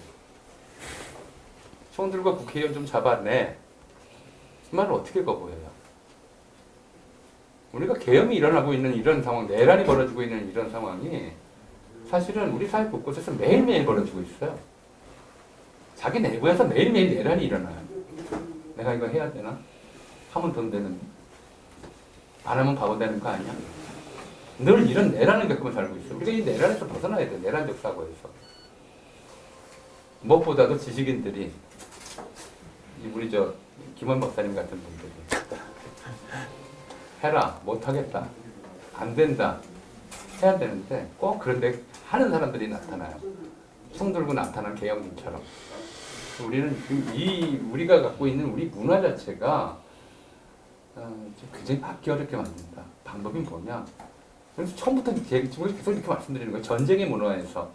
총 들고 국회의원 좀 잡아내. 이 말을 어떻게 거부해요? 우리가 계엄이 일어나고 있는 이런 상황, 내란이 벌어지고 있는 이런 상황이 사실은 우리 사회 곳곳에서 매일매일 벌어지고 있어요. 자기 내부에서 매일매일 내란이 일어나요. 내가 이거 해야 되나? 하면 돈 되는, 안 하면 바보 되는 거 아니야? 늘 이런 내란을 겪으면 살고 있어. 우리가 이 내란에서 벗어나야 돼. 내란적 사고에서. 무엇보다도 지식인들이, 우리 김원 목사님 같은 분들이 해라, 못하겠다, 안 된다, 해야 되는데 꼭 그런데 하는 사람들이 나타나요. 총 들고 나타난 계엄군처럼. 우리는 우리가 갖고 있는 우리 문화 자체가 좀 굉장히 받기 어렵게 만든다. 방법이 뭐냐? 그래서 처음부터 계속 이렇게 말씀드리는 거예요. 전쟁의 문화에서,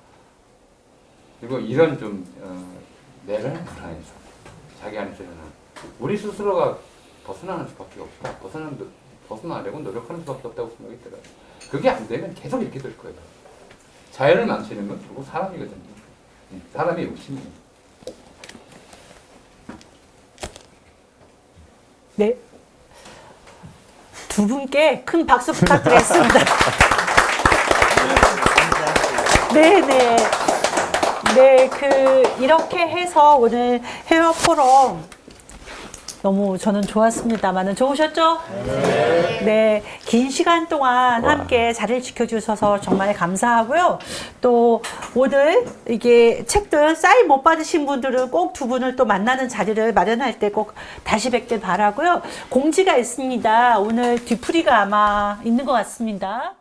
그리고 이런 좀 내란의 문화에서 자기 안에서 일어나는, 우리 스스로가 벗어나는 수밖에 없다. 벗어나려고 노력하는 수밖에 없다고 생각이 들어요. 그게 안 되면 계속 이렇게 될 거예요. 자연을 망치는 건 결국 사람이거든요. 사람의 욕심이에요. 네. 두 분께 큰 박수 부탁드리겠습니다. 네네. 네, 이렇게 해서 오늘 해외 포럼 너무 저는 좋았습니다만은 좋으셨죠? 네. 긴 시간 동안 함께 자리를 지켜주셔서 정말 감사하고요. 또 오늘 이게 책들 사인 못 받으신 분들은 꼭 두 분을 또 만나는 자리를 마련할 때 꼭 다시 뵙길 바라고요. 공지가 있습니다. 오늘 뒤풀이가 아마 있는 것 같습니다.